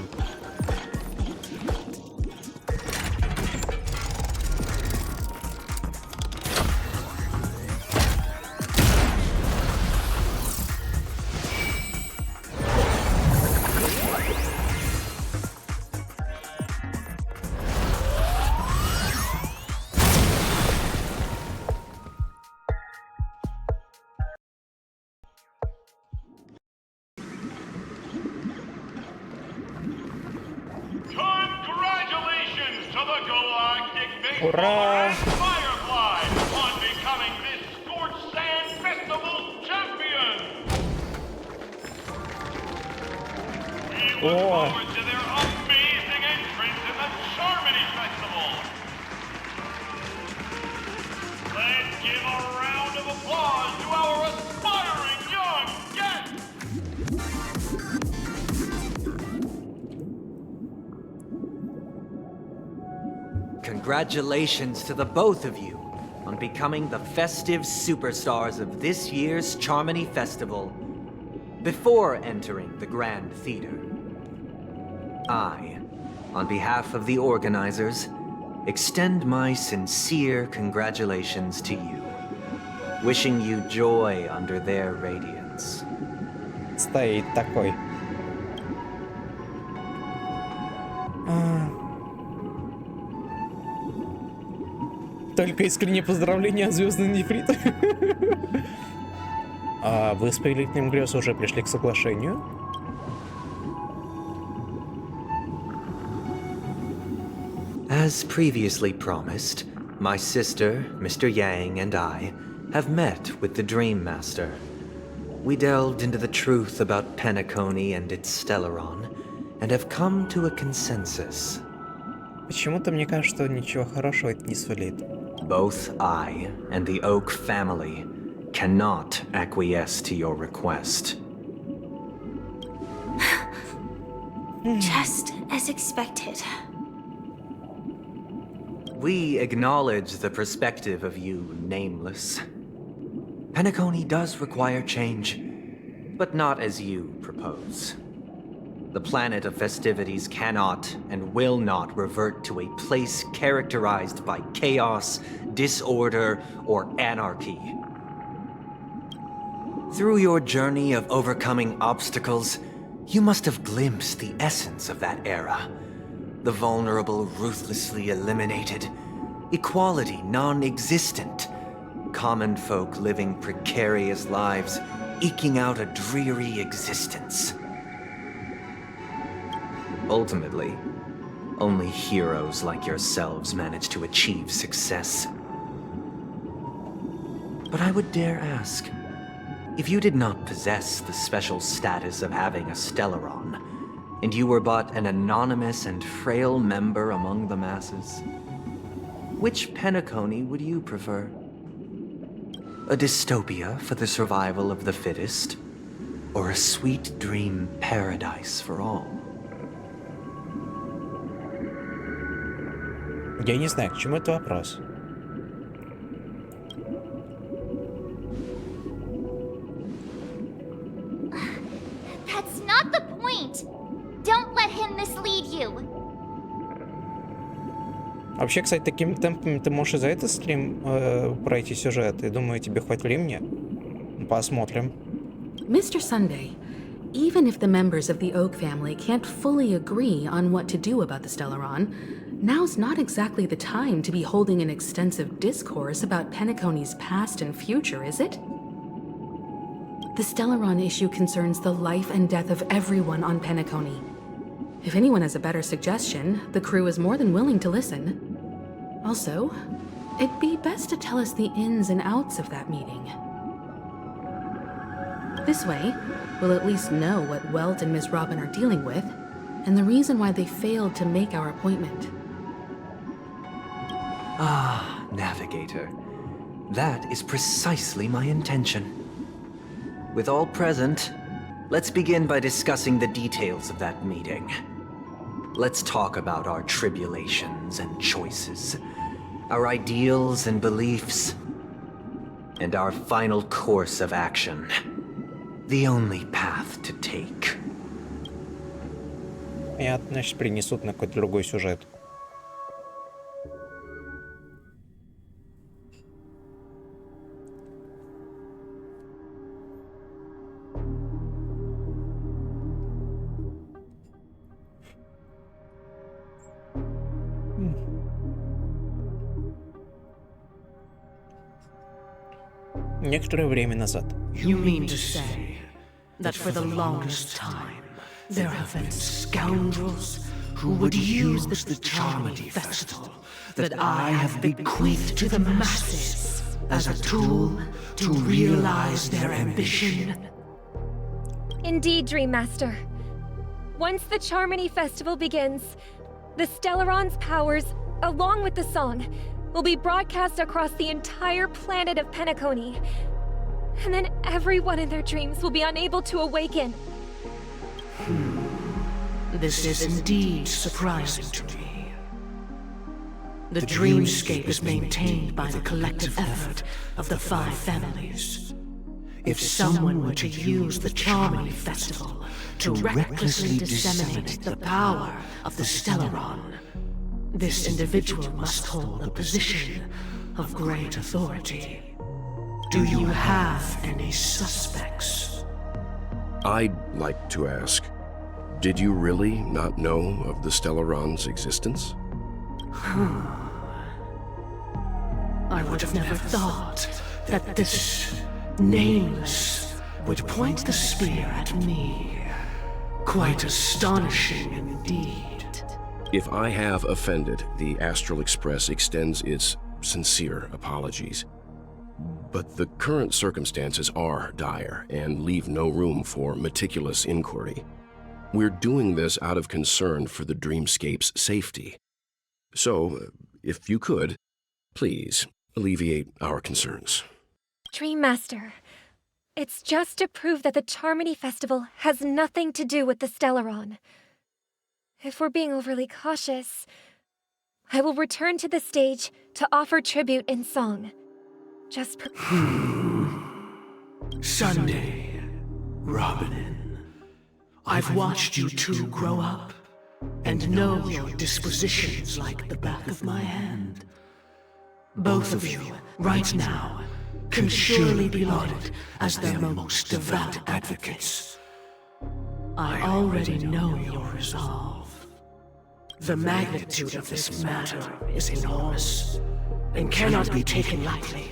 Congratulations to the Galactic Ура! Firefly on becoming this Scorched Sand Festival champion! We look forward to their amazing entrance in the Charmony Festival! Let's give a round of applause to our aspiring young guests! Congratulations to the both of you on becoming the festive superstars of this year's Charmony Festival before entering the Grand Theater. I, on behalf of the organizers, extend my sincere congratulations to you, wishing you joy under their radiance. Стоит такой. Только искренние поздравления от звездный нефрит. А вы с Повелителем грез уже пришли к соглашению? As previously promised, my sister, Mr. Yang, and I have met with the Dream Master. We delved into the truth about Penacony and its Stellaron, and have come to a consensus. Почему-то мне кажется, что ничего хорошего это не сулит. Both I and the Oak family cannot acquiesce to your request. Just as expected. We acknowledge the perspective of you, Nameless. Penacony does require change, but not as you propose. The planet of festivities cannot and will not revert to a place characterized by chaos, disorder, or anarchy. Through your journey of overcoming obstacles, you must have glimpsed the essence of that era. The vulnerable ruthlessly eliminated, equality non-existent, common folk living precarious lives, eking out a dreary existence. Ultimately, only heroes like yourselves manage to achieve success. But I would dare ask, if you did not possess the special status of having a Stellaron, and you were but an anonymous and frail member among the masses, which Penacony would you prefer? A dystopia for the survival of the fittest, or a sweet dream paradise for all? Я не знаю, к чему этот вопрос. That's not the point. Don't let him mislead you. Вообще, кстати, такими темпами ты можешь и за этот стрим пройти сюжет. И думаю, тебе хватит времени. Посмотрим. Mr. Sunday, even if the members of the Oak family can't fully agree on what to do about the Stellaron, now's not exactly the time to be holding an extensive discourse about Penacony's past and future, is it? The Stellaron issue concerns the life and death of everyone on Penacony. If anyone has a better suggestion, the crew is more than willing to listen. Also, it'd be best to tell us the ins and outs of that meeting. This way, we'll at least know what Welt and Miss Robin are dealing with, and the reason why they failed to make our appointment. Ah, Navigator. That is precisely my intention. With all present, let's begin by discussing the details of that meeting. Let's talk about our tribulations and choices, our ideals and beliefs, and our final course of action. The only path to take. Понятно, значит, принесут на какой-то другой сюжет. Некоторое время назад. You mean to say that for the longest time there have been scoundrels who would use the Charmony Festival that I have bequeathed to the masses as a tool to realize their ambition? Indeed, Dream Master. Once the Charmony Festival begins, the Stellaron's powers, along with the song, will be broadcast across the entire planet of Penacony. And then everyone in their dreams will be unable to awaken. This is indeed surprising to me. The dreamscape is maintained by the collective effort of the 5 families. If someone were to use the Charmony Festival to recklessly disseminate the power of the Stellaron, this individual must hold a position of great authority. Do you have any suspects? I'd like to ask, did you really not know of the Stellaron's existence? I would have never thought that this nameless would point the spear at me. Quite astonishing indeed. If I have offended, the Astral Express extends its sincere apologies. But the current circumstances are dire and leave no room for meticulous inquiry. We're doing this out of concern for the Dreamscape's safety. So, if you could, please alleviate our concerns. Dream Master, it's just to prove that the Charmony Festival has nothing to do with the Stellaron. If we're being overly cautious, I will return to the stage to offer tribute in song. Just Sunday, Robin, I've watched you two grow up and know your dispositions like the back of my hand. Both of you, right now, can surely be lauded as their most devout advocates. I already know your resolve. The magnitude of this matter is enormous and cannot be taken lightly.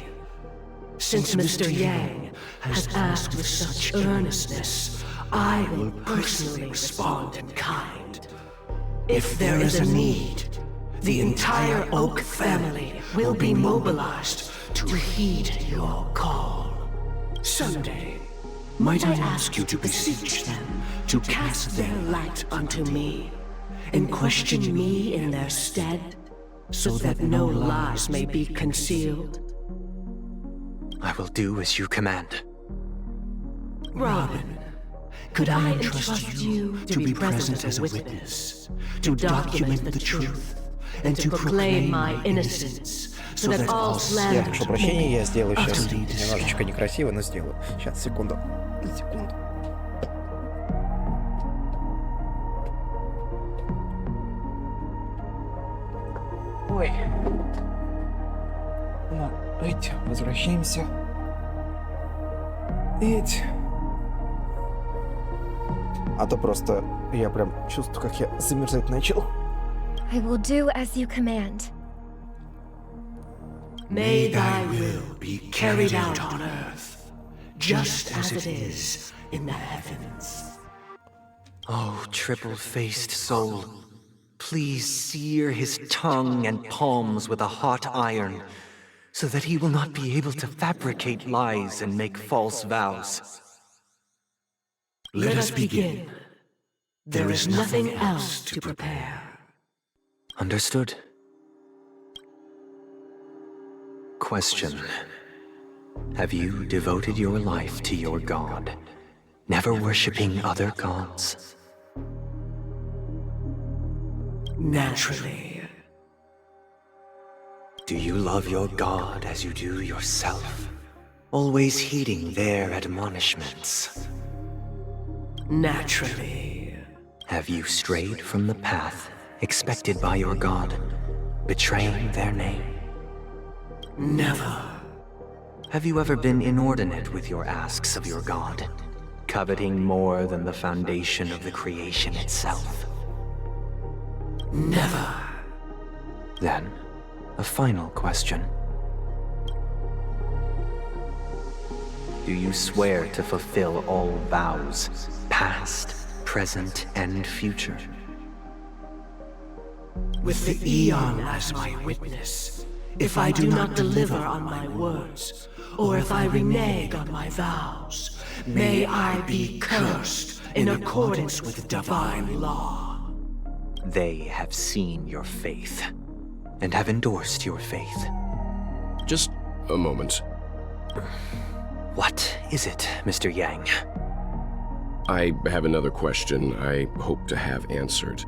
Since Mr. Yang has asked with such earnestness, I will personally respond in kind. If there is a need, the entire Oak family will be mobilized to heed your call. Sunday, might I ask you to beseech them to cast their light unto me and question me in their stead, so that no lies may be concealed? I will do as you command. Robin, could I entrust you to be present as a witness, to document the truth, and to proclaim my innocence, so that all Я slander прошу прощения, я сделаю сейчас немножечко некрасиво, но сделаю. Сейчас, секунду. Секунду. Ой. Ну, возвращаемся. А то просто я прям чувствую, как я замерзать начал. I will do as you command. May thy will be carried out on earth, just as it is in the heavens. Oh, triple-faced soul, please sear his tongue and palms with a hot iron, so that he will not be able to fabricate lies and make false vows. Let us begin. There is nothing else to prepare. Understood. Question. Have you devoted your life to your god, never worshipping other gods? Naturally. Do you love your god as you do yourself, always heeding their admonishments? Naturally. Have you strayed from the path expected by your god, betraying their name? Never. Have you ever been inordinate with your asks of your god, coveting more than the foundation of the creation itself? Never. Then, a final question. Do you swear to fulfill all vows, past, present, and future? With the Eon as my witness, if I do not deliver on my words, or if I renege on my vows, may I be cursed in accordance with divine law. They have seen your faith, and have endorsed your faith. Just a moment. What is it, Mr. Yang? I have another question I hope to have answered.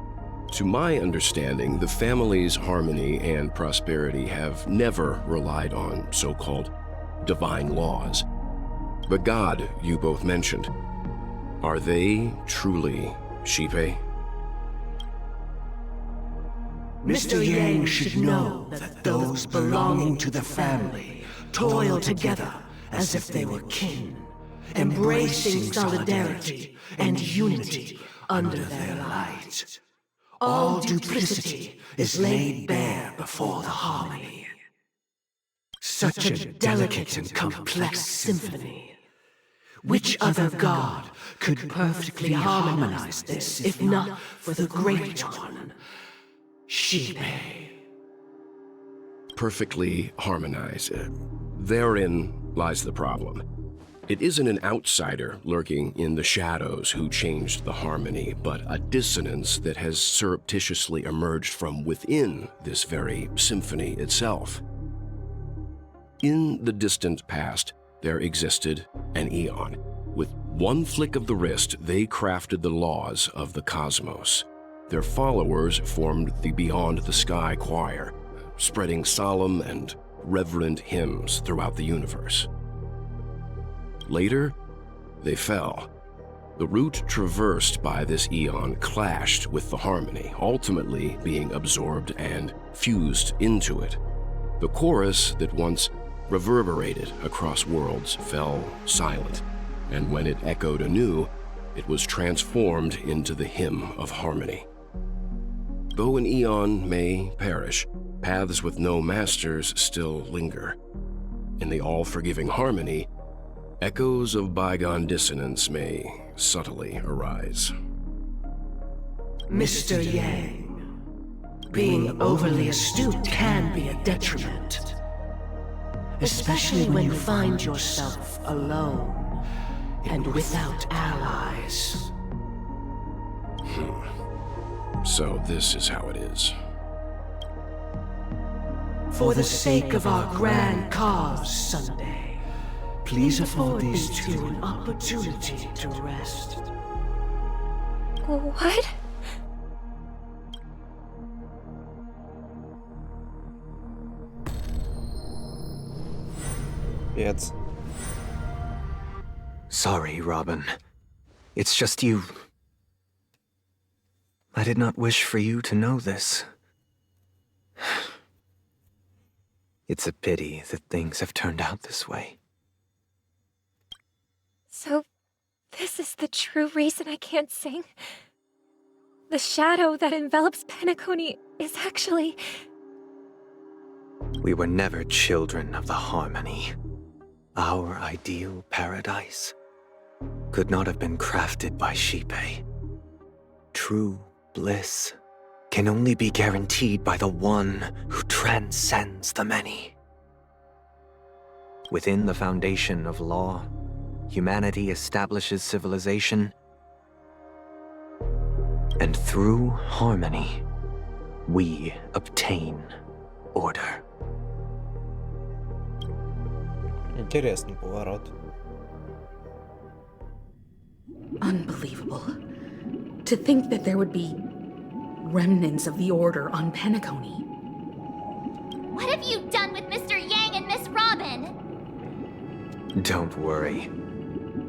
To my understanding, the family's harmony and prosperity have never relied on so-called divine laws. The god you both mentioned, are they truly Shipe? Mr. Yang should know that those belonging to the family toil together as if they were kin, embracing solidarity and unity under their light. All duplicity is laid bare before the harmony. Such a delicate and complex symphony. Which other god could perfectly harmonize this, if not for the great one, Shipe? Perfectly harmonize. Therein lies the problem. It isn't an outsider lurking in the shadows who changed the harmony, but a dissonance that has surreptitiously emerged from within this very symphony itself. In the distant past, there existed an Eon. With one flick of the wrist, they crafted the laws of the cosmos. Their followers formed the Beyond the Sky Choir, spreading solemn and reverent hymns throughout the universe. Later, they fell. The route traversed by this Eon clashed with the harmony, ultimately being absorbed and fused into it. The chorus that once reverberated across worlds fell silent, and when it echoed anew, it was transformed into the hymn of harmony. Though an Eon may perish, paths with no masters still linger. In the all-forgiving harmony, echoes of bygone dissonance may subtly arise. Mr. Yang, being overly astute can be a detriment. Especially when you find yourself alone and without allies. So this is how it is. For the sake of our grand cause, Sunday, please afford these two an opportunity to rest. What? Пипец. Sorry, Robin. It's just you. I did not wish for you to know this. It's a pity that things have turned out this way. So, this is the true reason I can't sing? The shadow that envelops Penacony is actually... We were never children of the harmony. Our ideal paradise could not have been crafted by Shipe. True bliss can only be guaranteed by the one who transcends the many. Within the foundation of law, humanity establishes civilization, and through harmony, we obtain order. Интересный поворот. Unbelievable. To think that there would be remnants of the Order on Penacony. What have you done with Mr. Yang and Miss Robin? Don't worry.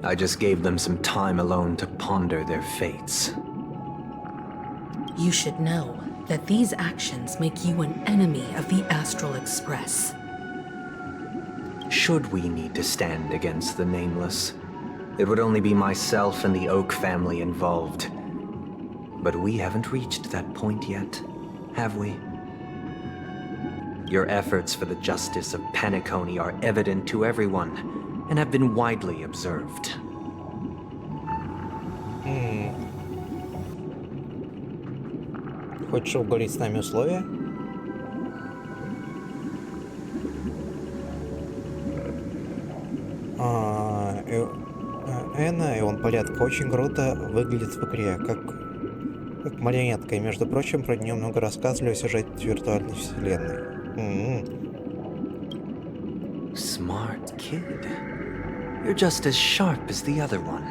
I just gave them some time alone to ponder their fates. You should know that these actions make you an enemy of the Astral Express. Should we need to stand against the Nameless, it would only be myself and the Oak family involved. But we haven't reached that point yet, have we? Your efforts for the justice of Penacony are evident to everyone and have been widely observed. Хочешь уговорить с нами условия? Энна, и он порядка, очень круто выглядит в игре, как марионетка. И, между прочим, про нее много рассказывали в сюжете виртуальной вселенной. Smart kid. You're just as sharp as the other one.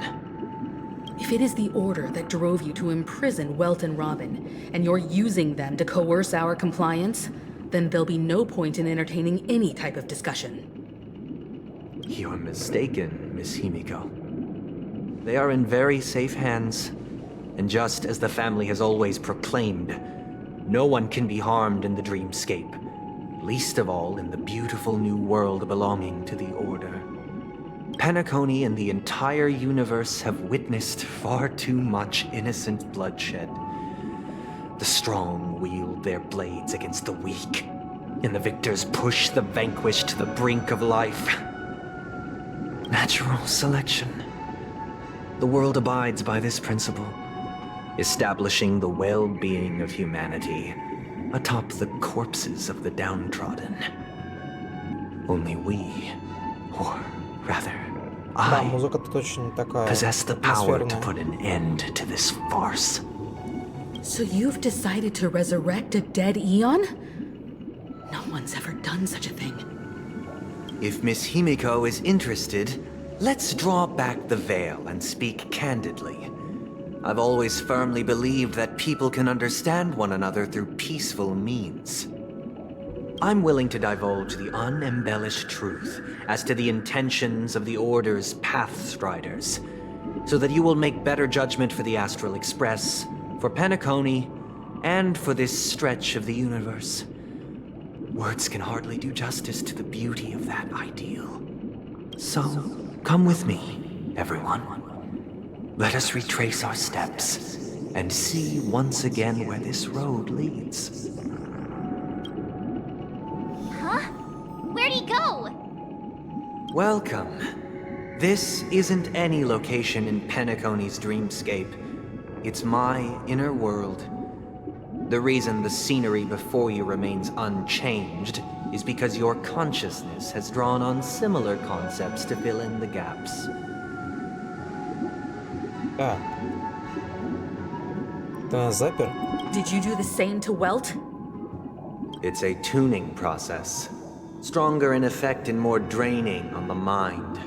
If it is the Order that drove you to imprison Welt and Robin, and you're using them to coerce our compliance, then there'll be no point in entertaining any type of discussion. You're mistaken, Miss Himiko. They are in very safe hands, and just as the family has always proclaimed, no one can be harmed in the dreamscape, least of all in the beautiful new world belonging to the Order. Penacony and the entire universe have witnessed far too much innocent bloodshed. The strong wield their blades against the weak, and the victors push the vanquished to the brink of life. Natural selection. The world abides by this principle, establishing the well-being of humanity atop the corpses of the downtrodden. Only we, or rather, Да, I, музыка-то точно такая possess the power to атмосферная. put an end to this farce. So you've decided to resurrect a dead Eon? No one's ever done such a thing. If Miss Himiko is interested, let's draw back the veil and speak candidly. I've always firmly believed that people can understand one another through peaceful means. I'm willing to divulge the unembellished truth as to the intentions of the Order's Pathstriders, so that you will make better judgment for the Astral Express, for Penacony, and for this stretch of the universe. Words can hardly do justice to the beauty of that ideal. So, come with me, everyone. Let us retrace our steps and see once again where this road leads. Huh? Where'd he go? Welcome. This isn't any location in Penacony's dreamscape. It's my inner world. The reason the scenery before you remains unchanged is because your consciousness has drawn on similar concepts to fill in the gaps. Да. Ты нас запер? Did you do the same to Welt? It's a tuning process. Stronger in effect and more draining on the mind.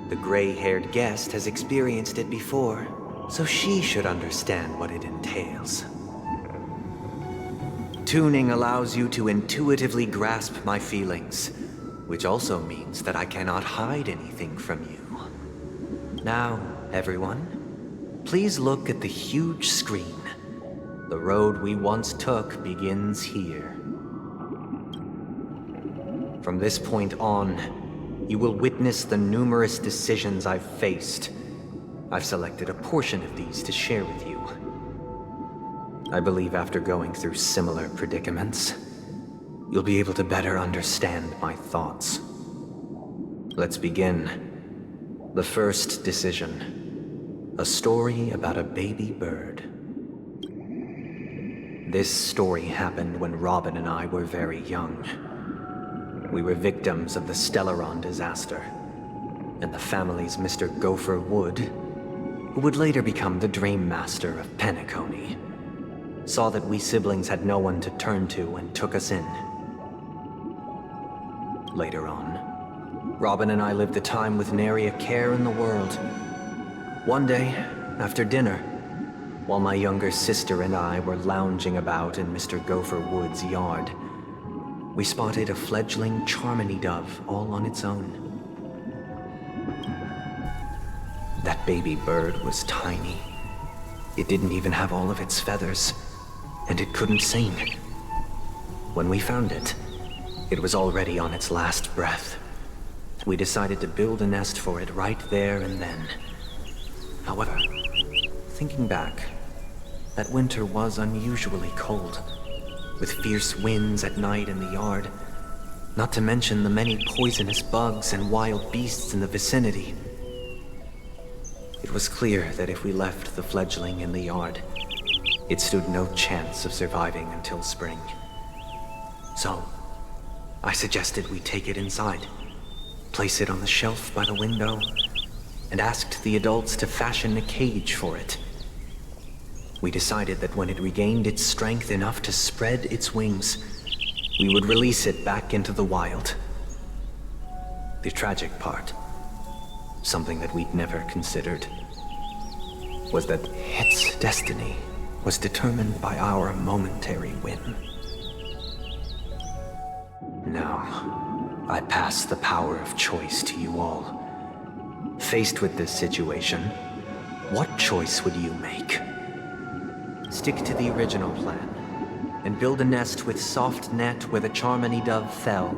The gray-haired guest has experienced it before, so she should understand what it entails. Tuning allows you to intuitively grasp my feelings, which also means that I cannot hide anything from you. Now, everyone, please look at the huge screen. The road we once took begins here. From this point on, you will witness the numerous decisions I've faced. I've selected a portion of these to share with you. I believe after going through similar predicaments, you'll be able to better understand my thoughts. Let's begin. The first decision. A story about a baby bird. This story happened when Robin and I were very young. We were victims of the Stellaron disaster, and the family's Mr. Gopher Wood, who would later become the Dream Master of Penacony, saw that we siblings had no one to turn to and took us in. Later on, Robin and I lived a time with nary a care in the world. One day, after dinner, while my younger sister and I were lounging about in Mr. Gopher Wood's yard, we spotted a fledgling Charmony dove all on its own. That baby bird was tiny. It didn't even have all of its feathers, and it couldn't sing. When we found it, it was already on its last breath. We decided to build a nest for it right there and then. However, thinking back, that winter was unusually cold, with fierce winds at night in the yard, not to mention the many poisonous bugs and wild beasts in the vicinity. It was clear that if we left the fledgling in the yard, it stood no chance of surviving until spring. So, I suggested we take it inside, place it on the shelf by the window, and asked the adults to fashion a cage for it. We decided that when it regained its strength enough to spread its wings, we would release it back into the wild. The tragic part, something that we'd never considered, was that its destiny was determined by our momentary whim. Now, I pass the power of choice to you all. Faced with this situation, what choice would you make? Stick to the original plan, and build a nest with soft net where the Charmony dove fell.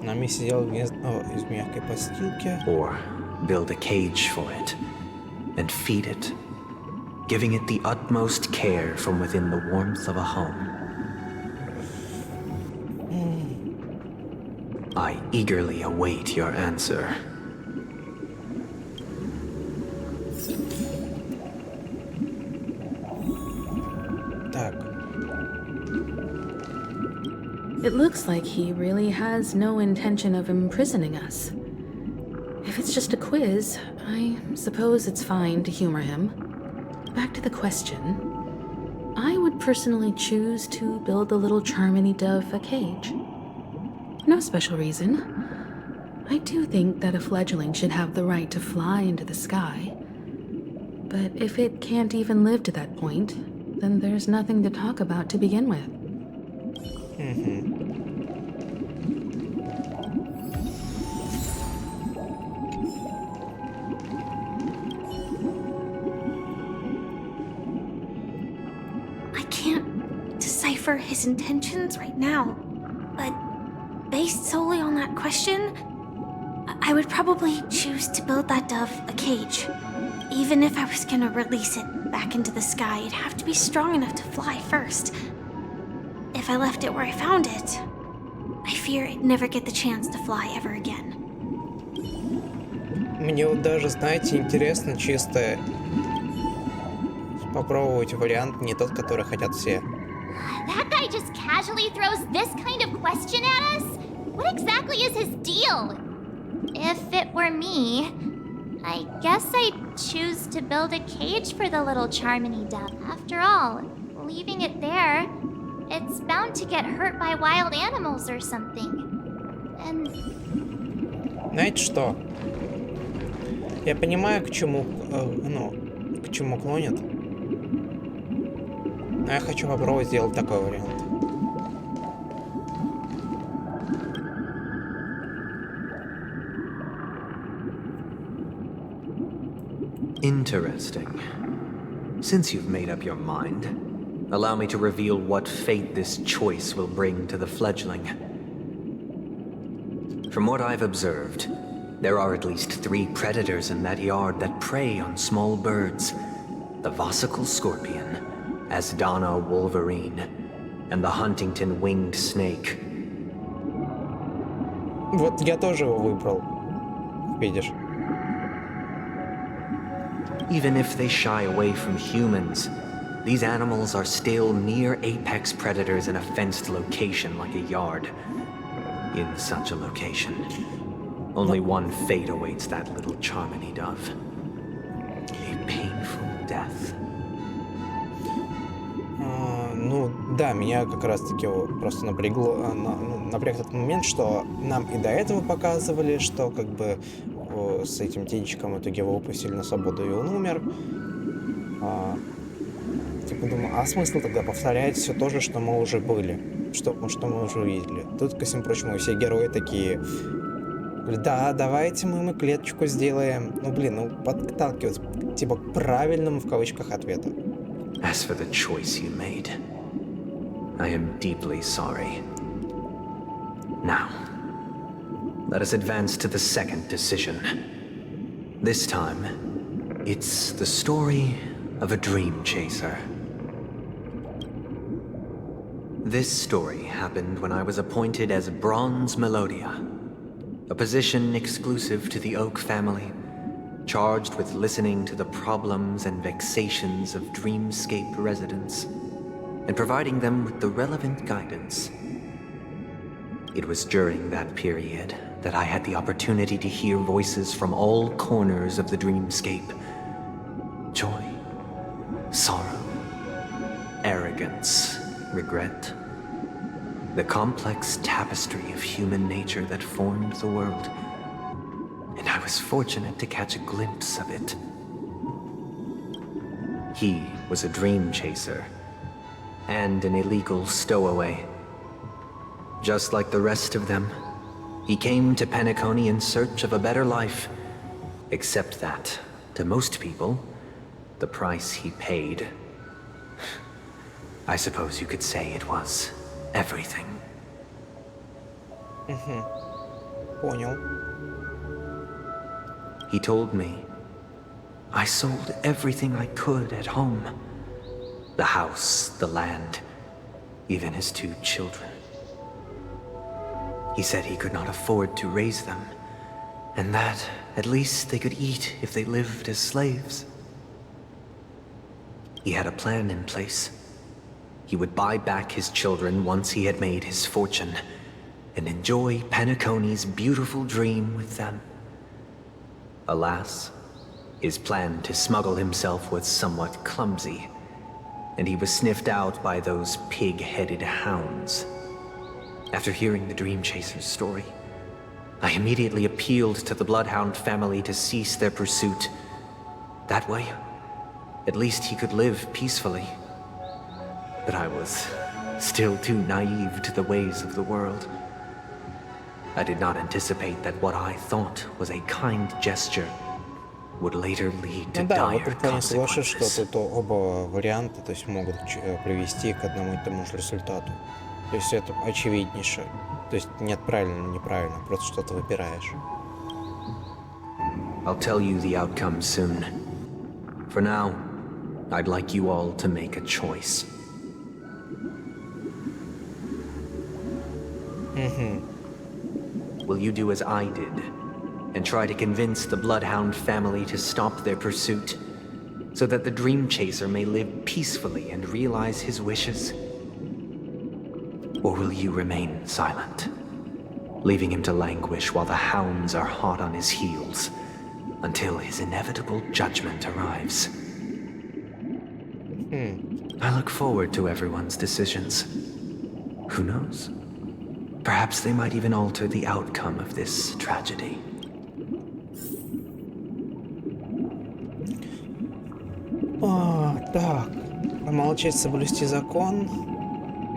Нами сидел гнездо из мягкой постилки. Or build a cage for it, and feed it, giving it the utmost care from within the warmth of a home. I eagerly await your answer. It looks like he really has no intention of imprisoning us. If it's just a quiz, I suppose it's fine to humor him. Back to the question. I would personally choose to build the little Charmony dove a cage. No special reason. I do think that a fledgling should have the right to fly into the sky. But if it can't even live to that point, then there's nothing to talk about to begin with. I can't decipher his intentions right now, but based solely on that question, I would probably choose to build that dove a cage. Even if I was gonna release it back into the sky, it'd have to be strong enough to fly first. If I left it where I found it, I fear it'd never get the chance to fly ever again. Мне вот даже, знаете, интересно чисто попробовать вариант не тот, который хотят все. That guy just casually throws this kind of question at us? What exactly is his deal? If it were me, I guess I'd choose to build a cage for the little Charmony dove. After all, leaving it there, it's bound to get hurt by wild animals or something. And... Знаете что? Я понимаю, к чему клонят. Но я хочу попробовать сделать такой вариант. Interesting. Since you've made up your mind, allow me to reveal what fate this choice will bring to the fledgling. From what I've observed, there are at least 3 predators in that yard that prey on small birds. The Vosicle Scorpion, Asdana Wolverine, and the Huntington Winged Snake. Вот я тоже его выбрал. Видишь? Even if they shy away from humans, these animals are still near apex predators in a fenced location like a yard. In such a location, only one fate awaits that little Charmony dove. A painful death. Ну да, меня как раз-таки просто напрягло, напряг тот момент, что нам и до этого показывали, что как бы с этим птенчиком в итоге его выпустили на свободу, и он умер. Типа думаю, а смысл тогда повторять все то же, что мы уже были, что мы уже увидели? Тут, ко всему прочему, все герои такие, да, давайте мы клеточку сделаем. Ну блин, ну подталкивать типа к правильному в кавычках ответу. As for the choice you made, I am deeply sorry. Now, let us advance to the second decision. This time, it's the story of a dream chaser. This story happened when I was appointed as Bronze Melodia, a position exclusive to the Oak family, charged with listening to the problems and vexations of dreamscape residents, and providing them with the relevant guidance. It was during that period that I had the opportunity to hear voices from all corners of the dreamscape. Joy, sorrow, arrogance, regret. The complex tapestry of human nature that formed the world. And I was fortunate to catch a glimpse of it. He was a dream chaser and an illegal stowaway. Just like the rest of them, he came to Penacony in search of a better life. Except that, to most people, the price he paid, I suppose you could say it was everything. Понял. He told me, I sold everything I could at home. The house, the land, even his 2 children. He said he could not afford to raise them, and that at least they could eat if they lived as slaves. He had a plan in place. He would buy back his children once he had made his fortune, and enjoy Penacony's beautiful dream with them. Alas, his plan to smuggle himself was somewhat clumsy, and he was sniffed out by those pig-headed hounds. After hearing the Dream Chaser's story, I immediately appealed to the Bloodhound family to cease their pursuit. That way, at least he could live peacefully. But I was still too naive to the ways of the world. I did not anticipate that what I thought was a kind gesture would later lead to dire consequences. Что тут оба варианта, то есть, могут привести к одному и тому же результату. То есть это очевиднейше. То есть нет правильно, неправильно, просто что-то выбираешь. I'll tell you the outcome soon. For now, I'd like you all to make a choice. Will you do as I did and try to convince the Bloodhound family to stop their pursuit so that the Dream Chaser may live peacefully and realize his wishes? Or will you remain silent, leaving him to languish while the hounds are hot on his heels until his inevitable judgment arrives? I look forward to everyone's decisions. Who knows? Perhaps they might even alter the outcome of this tragedy. Так, помолчать, соблюсти закон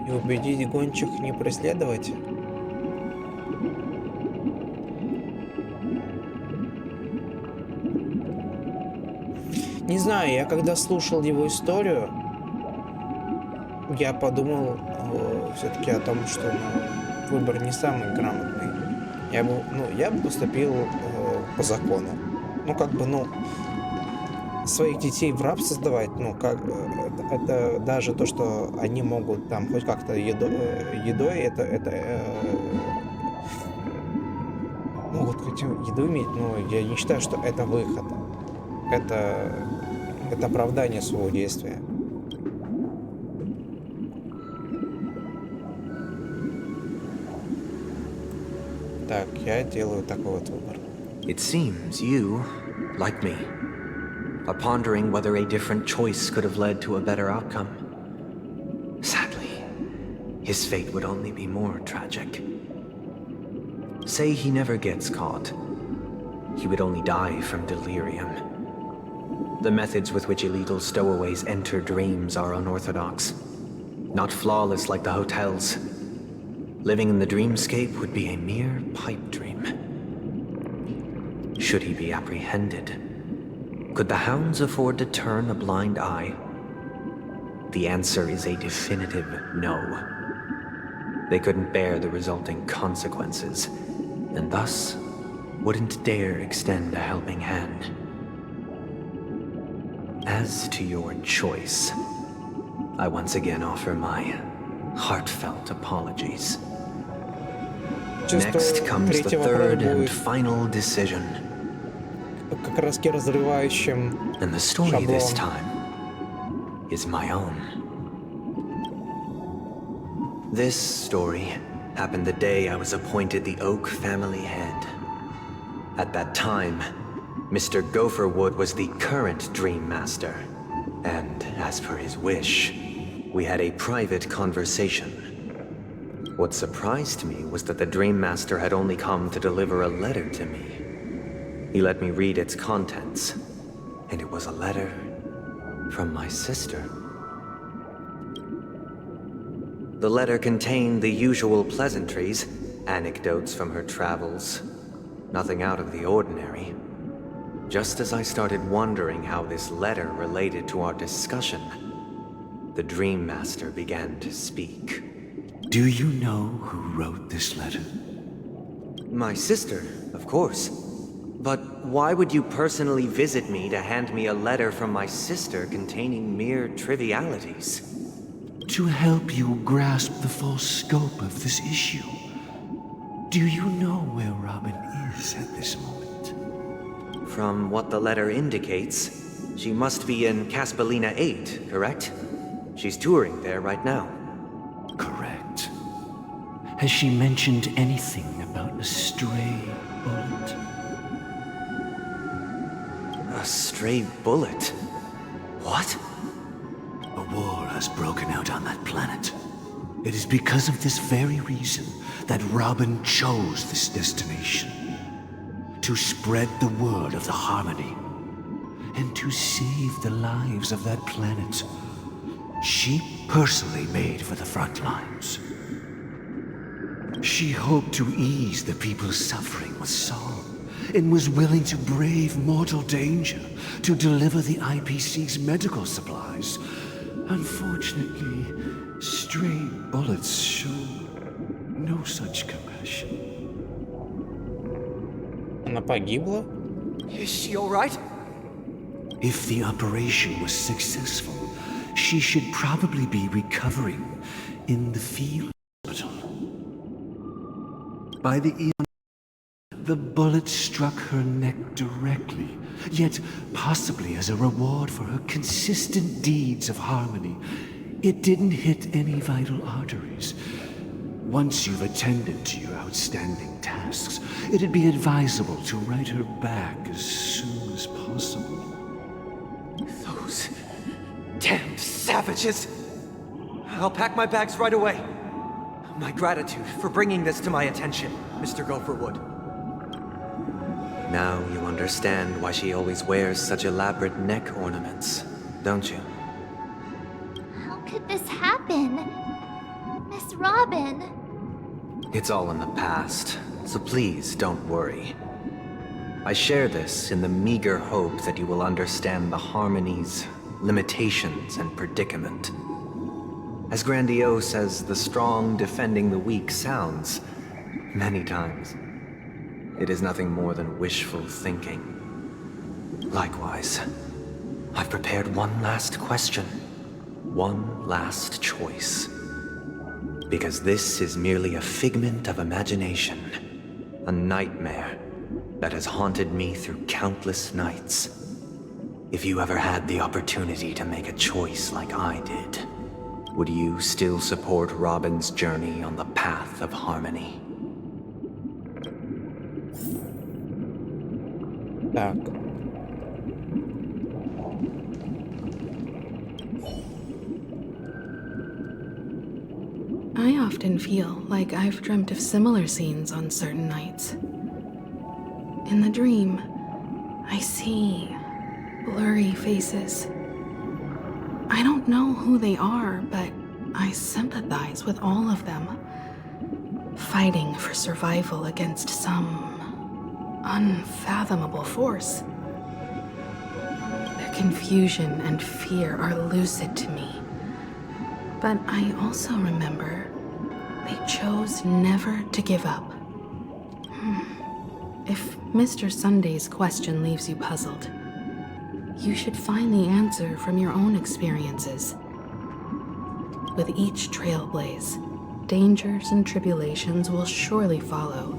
и убедить гончих не преследовать. Не знаю, я когда слушал его историю, я подумал все-таки о том, что выбор не самый грамотный. Я бы поступил по закону. Своих детей в раб создавать, это даже то, что они могут там хоть как-то едой, могут хоть еду иметь, но я не считаю, что это выход. Это оправдание своего действия. Так, я делаю такой вот выбор. It seems you, like me, are pondering whether a different choice could have led to a better outcome. Sadly, his fate would only be more tragic. Say he never gets caught. He would only die from delirium. The methods with which illegal stowaways enter dreams are unorthodox. Not flawless like the hotels. Living in the dreamscape would be a mere pipe dream. Should he be apprehended? Could the hounds afford to turn a blind eye? The answer is a definitive no. They couldn't bear the resulting consequences, and thus wouldn't dare extend a helping hand. As to your choice, I once again offer my heartfelt apologies. Next comes the third and final decision. Как раз разрывающим And the story this time is my own. This story happened the day I was appointed the Oak family head. At that time, Mr. Gopherwood was the current Dream Master, and as per his wish, we had a private conversation. What surprised me was that the Dream Master had only come to deliver a letter to me. He let me read its contents, and it was a letter from my sister. The letter contained the usual pleasantries, anecdotes from her travels, nothing out of the ordinary. Just as I started wondering how this letter related to our discussion, the Dream Master began to speak. Do you know who wrote this letter? My sister, of course. But why would you personally visit me to hand me a letter from my sister containing mere trivialities? To help you grasp the full scope of this issue. Do you know where Robin is at this moment? From what the letter indicates, she must be in Caspelina 8, correct? She's touring there right now. Correct. Has she mentioned anything about a stray bullet? A stray bullet? What? A war has broken out on that planet. It is because of this very reason that Robin chose this destination. To spread the word of the harmony. And to save the lives of that planet. She personally made for the front lines. She hoped to ease the people's suffering with song, and was willing to brave mortal danger to deliver the IPC's medical supplies. Unfortunately, stray bullets show no such compassion. Она погибла? Is she all right? If the operation was successful, she should probably be recovering in the field hospital. By the eon, the bullet struck her neck directly, yet possibly as a reward for her consistent deeds of harmony, it didn't hit any vital arteries. Once you've attended to your outstanding tasks, it'd be advisable to write her back as soon as possible. Those damned savages! I'll pack my bags right away. My gratitude for bringing this to my attention, Mr. Gopherwood. Now you understand why she always wears such elaborate neck ornaments, don't you? How could this happen? Miss Robin? It's all in the past, so please don't worry. I share this in the meager hope that you will understand the harmony's limitations and predicament. As grandiose as the strong defending the weak sounds, many times, it is nothing more than wishful thinking. Likewise, I've prepared one last question, one last choice. Because this is merely a figment of imagination, a nightmare that has haunted me through countless nights. If you ever had the opportunity to make a choice like I did, would you still support Robin's journey on the path of harmony? Так. I often feel like I've dreamt of similar scenes on certain nights. In the dream, I see blurry faces. I don't know who they are, but I sympathize with all of them, fighting for survival against some unfathomable force. Their confusion and fear are lucid to me, but I also remember they chose never to give up. If Mr. Sunday's question leaves you puzzled, you should find the answer from your own experiences. With each trailblaze, dangers and tribulations will surely follow.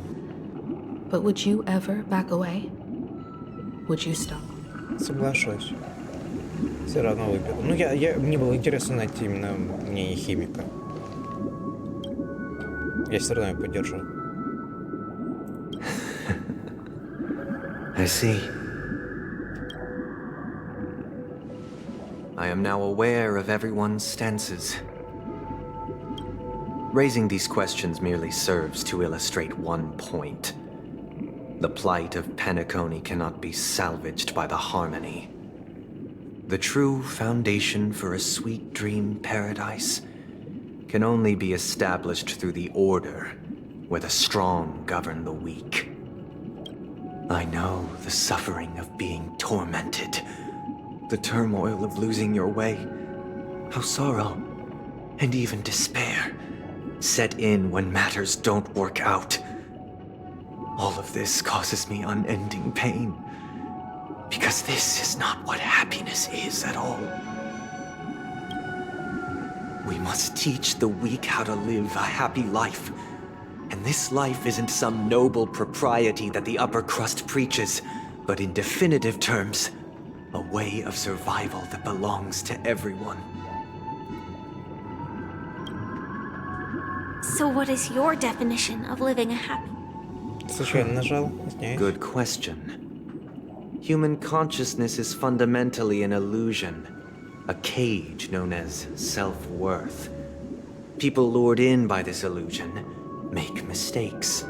But would you ever back away? Would you stop? Соглашусь. Все равно выберу. Ну, мне было интересно найти именно мнение химика. Я все равно его поддержу. I see. I am now aware of everyone's stances. Raising these questions merely serves to illustrate one point. The plight of Penacony cannot be salvaged by the harmony. The true foundation for a sweet dream paradise can only be established through the order where the strong govern the weak. I know the suffering of being tormented, the turmoil of losing your way, how sorrow and even despair set in when matters don't work out. All of this causes me unending pain, because this is not what happiness is at all. We must teach the weak how to live a happy life. And this life isn't some noble propriety that the upper crust preaches, but in definitive terms, a way of survival that belongs to everyone. So what is your definition of living a happy? Случайно нажал. Good question. Human consciousness is fundamentally an illusion, a cage known as self-worth. People lured in by this illusion make mistakes,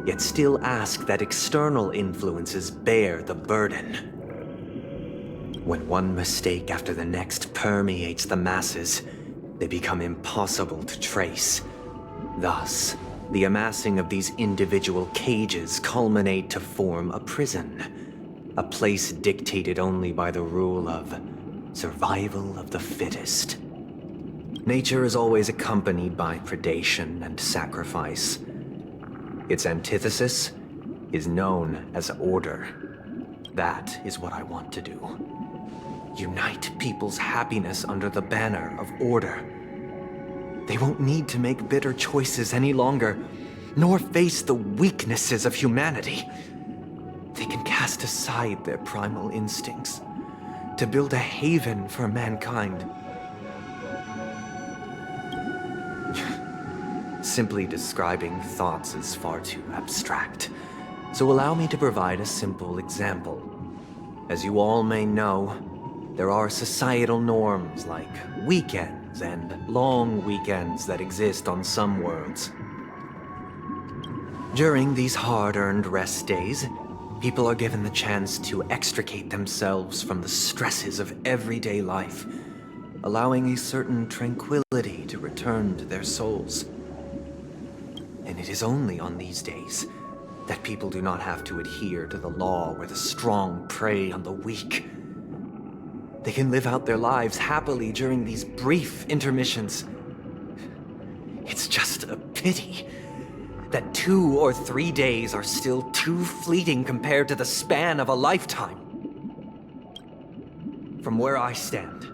yet still ask that external influences bear the burden. When one mistake after the next permeates the masses, they become impossible to trace. Thus, the amassing of these individual cages culminate to form a prison, a place dictated only by the rule of survival of the fittest. Nature is always accompanied by predation and sacrifice. Its antithesis is known as order. That is what I want to do. Unite people's happiness under the banner of order. They won't need to make bitter choices any longer, nor face the weaknesses of humanity. They can cast aside their primal instincts to build a haven for mankind. Simply describing thoughts is far too abstract, so allow me to provide a simple example. As you all may know, there are societal norms like weekends and long weekends that exist on some worlds. During these hard-earned rest days, people are given the chance to extricate themselves from the stresses of everyday life, allowing a certain tranquility to return to their souls. And it is only on these days That people do not have to adhere to the law where the strong prey on the weak. They can live out their lives happily during these brief intermissions. It's just a pity that 2 or 3 days are still too fleeting compared to the span of a lifetime. From where I stand,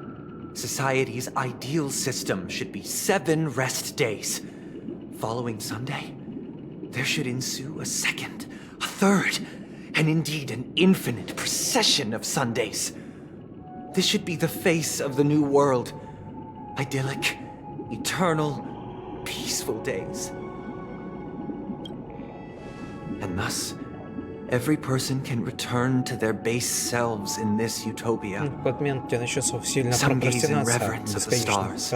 society's ideal system should be 7 rest days. Following Sunday, there should ensue a second, a third, and indeed an infinite procession of Sundays. This should be the face of the new world. Idyllic, eternal, peaceful days. And thus, every person can return to their base selves in this utopia. Some gaze in reverence of the stars,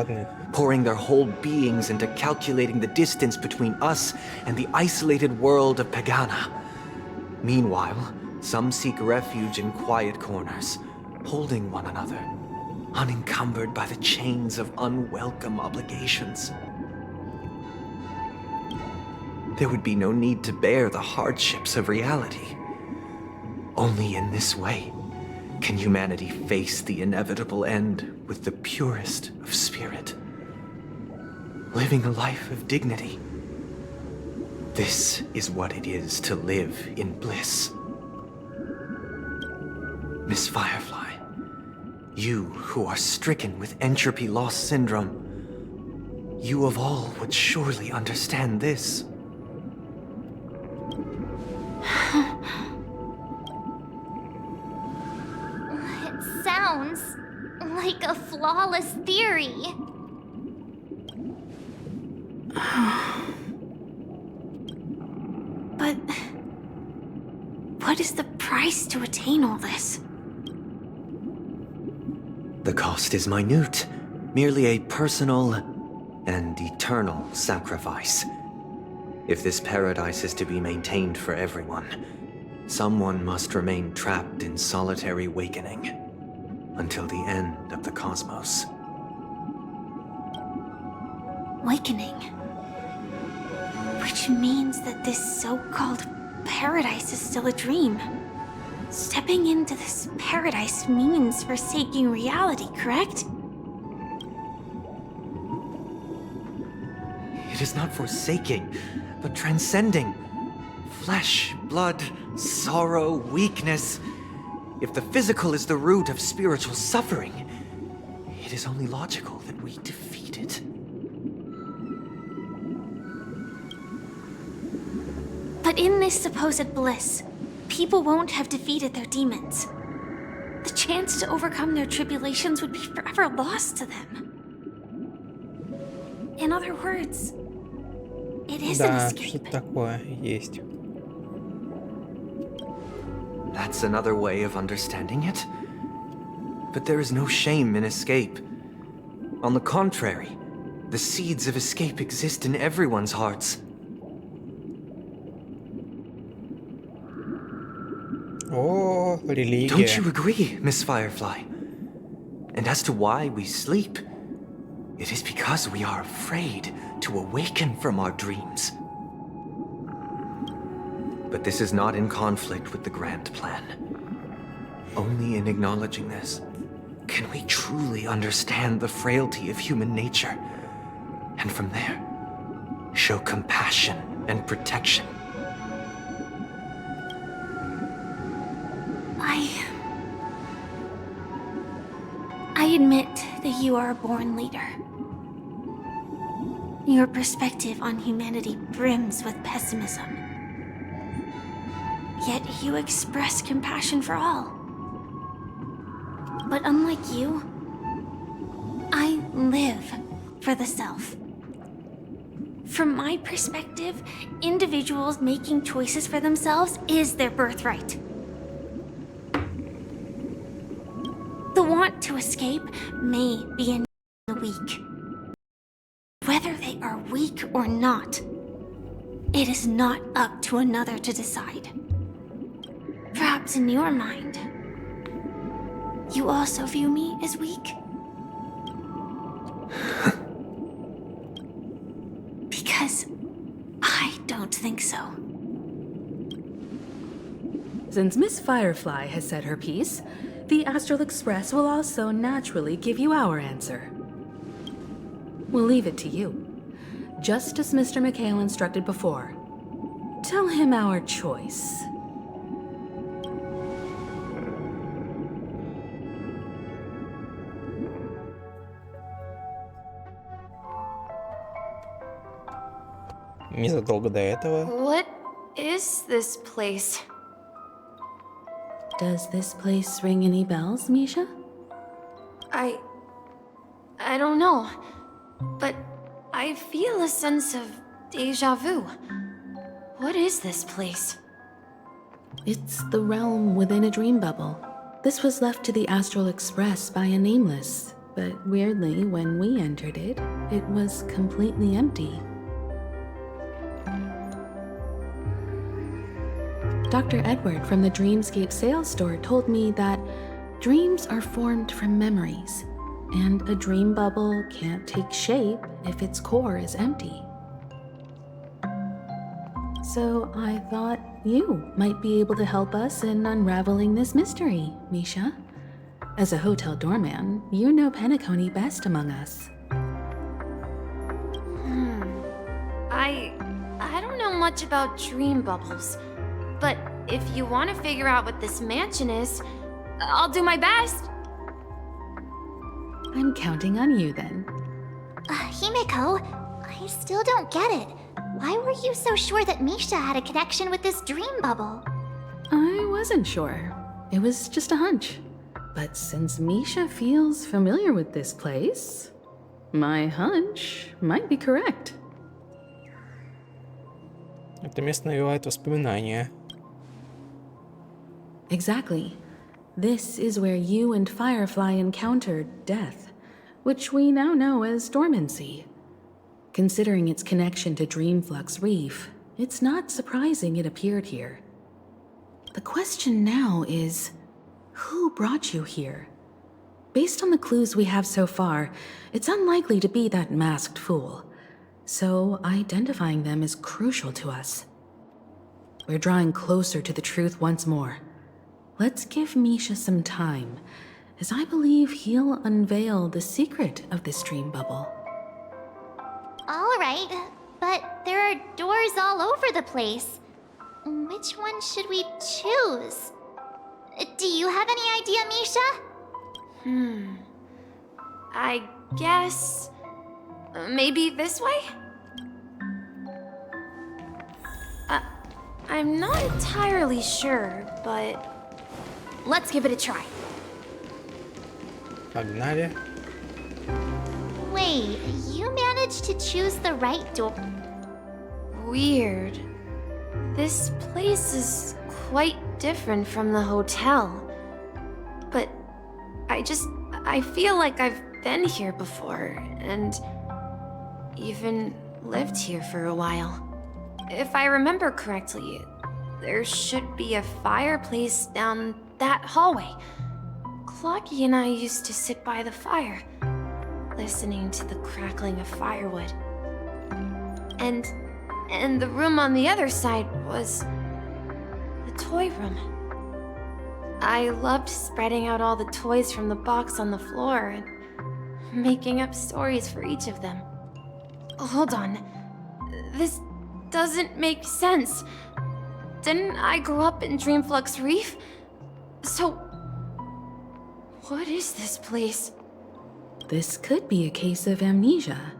pouring their whole beings into calculating the distance between us and the isolated world of Pagana. Meanwhile, some seek refuge in quiet corners, holding one another, unencumbered by the chains of unwelcome obligations. There would be no need to bear the hardships of reality. Only in this way can humanity face the inevitable end with the purest of spirit, living a life of dignity. This is what it is to live in bliss. Miss Firefly, you who are stricken with entropy loss syndrome, you of all would surely understand this. It sounds like a flawless theory. But what is the price to attain all this? The cost is minute, merely a personal and eternal sacrifice. If this paradise is to be maintained for everyone, someone must remain trapped in solitary awakening until the end of the cosmos. Awakening. Which means that this so-called paradise is still a dream. Stepping into this paradise means forsaking reality, correct? It is not forsaking, but transcending. Flesh, blood, sorrow, weakness. If the physical is the root of spiritual suffering, it is only logical that we defeat it. But in this supposed bliss, people won't have defeated their demons. The chance to overcome their tribulations would be forever lost to them. In other words, it is an escape. Что-то такое есть. That's another way of understanding it. But there is no shame in escape. On the contrary, the seeds of escape exist in everyone's hearts. О, религия. Don't you agree, Miss Firefly? And as to why we sleep, it is because we are afraid to awaken from our dreams. But this is not in conflict with the grand plan. Only in acknowledging this can we truly understand the frailty of human nature, and from there, show compassion and protection. I admit that you are a born leader. Your perspective on humanity brims with pessimism. Yet you express compassion for all. But unlike you, I live for the self. From my perspective, individuals making choices for themselves is their birthright. The want to escape may be in the weak. Whether they are weak or not, it is not up to another to decide. Perhaps in your mind, you also view me as weak? Because I don't think so. Since Miss Firefly has said her piece, the Astral Express will also naturally give you our answer. We'll leave it to you. Just as Mr. McHale instructed before. Tell him our choice. Незадолго до этого. What is this place? Does this place ring any bells, Misha? I don't know, but I feel a sense of deja vu. What is this place? It's the realm within a dream bubble. This was left to the Astral Express by a nameless, but weirdly, when we entered it, it was completely empty. Dr. Edward from the Dreamscape sales store told me that dreams are formed from memories, and a dream bubble can't take shape if its core is empty. So I thought you might be able to help us in unraveling this mystery, Misha. As a hotel doorman, you know Penacony best among us. I don't know much about dream bubbles, but if you want to figure out what this mansion is, I'll do my best. I'm counting on you then. Himeko, I still don't get it. Why were you so sure that Misha had a connection with this dream bubble? I wasn't sure. It was just a hunch. But since Misha feels familiar with this place, my hunch might be correct. Это место навевает воспоминания. Exactly. This is where you and Firefly encountered death, which we now know as dormancy. Considering its connection to Dreamflux Reef, it's not surprising it appeared here. The question now is, who brought you here? Based on the clues we have so far, it's unlikely to be that masked fool. So identifying them is crucial to us. We're drawing closer to the truth once more. Let's give Misha some time, as I believe he'll unveil the secret of this dream bubble. All right, but there are doors all over the place. Which one should we choose? Do you have any idea, Misha? I guess... maybe this way? I'm not entirely sure, but... let's give it a try. Погнали. Wait, you managed to choose the right door. Weird. This place is quite different from the hotel. But I feel like I've been here before, and even lived here for a while. If I remember correctly, there should be a fireplace down that hallway. Clocky and I used to sit by the fire, listening to the crackling of firewood. And the room on the other side was the toy room. I loved spreading out all the toys from the box on the floor and making up stories for each of them. Hold on. This doesn't make sense. Didn't I grow up in Dreamflux Reef? So, what is this place? This could be a case of amnesia.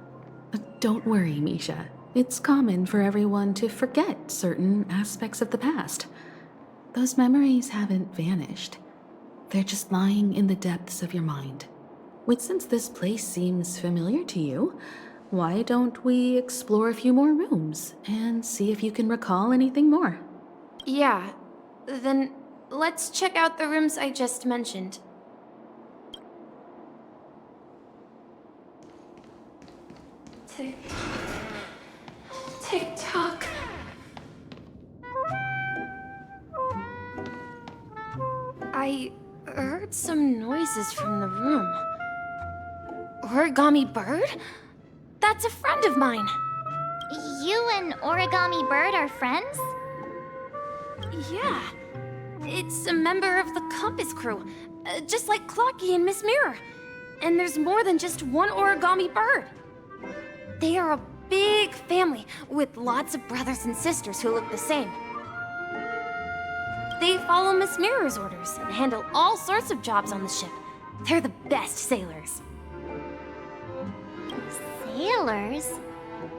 Don't worry, Misha. It's common for everyone to forget certain aspects of the past. Those memories haven't vanished. They're just lying in the depths of your mind. But since this place seems familiar to you, why don't we explore a few more rooms and see if you can recall anything more? Yeah, then let's check out the rooms I just mentioned. Tick-tock. I heard some noises from the room. Origami Bird? That's a friend of mine. You and Origami Bird are friends? Yeah. It's a member of the Compass crew, just like Clocky and Miss Mirror. And there's more than just one origami bird. They are a big family with lots of brothers and sisters who look the same. They follow Miss Mirror's orders and handle all sorts of jobs on the ship. They're the best sailors. Sailors?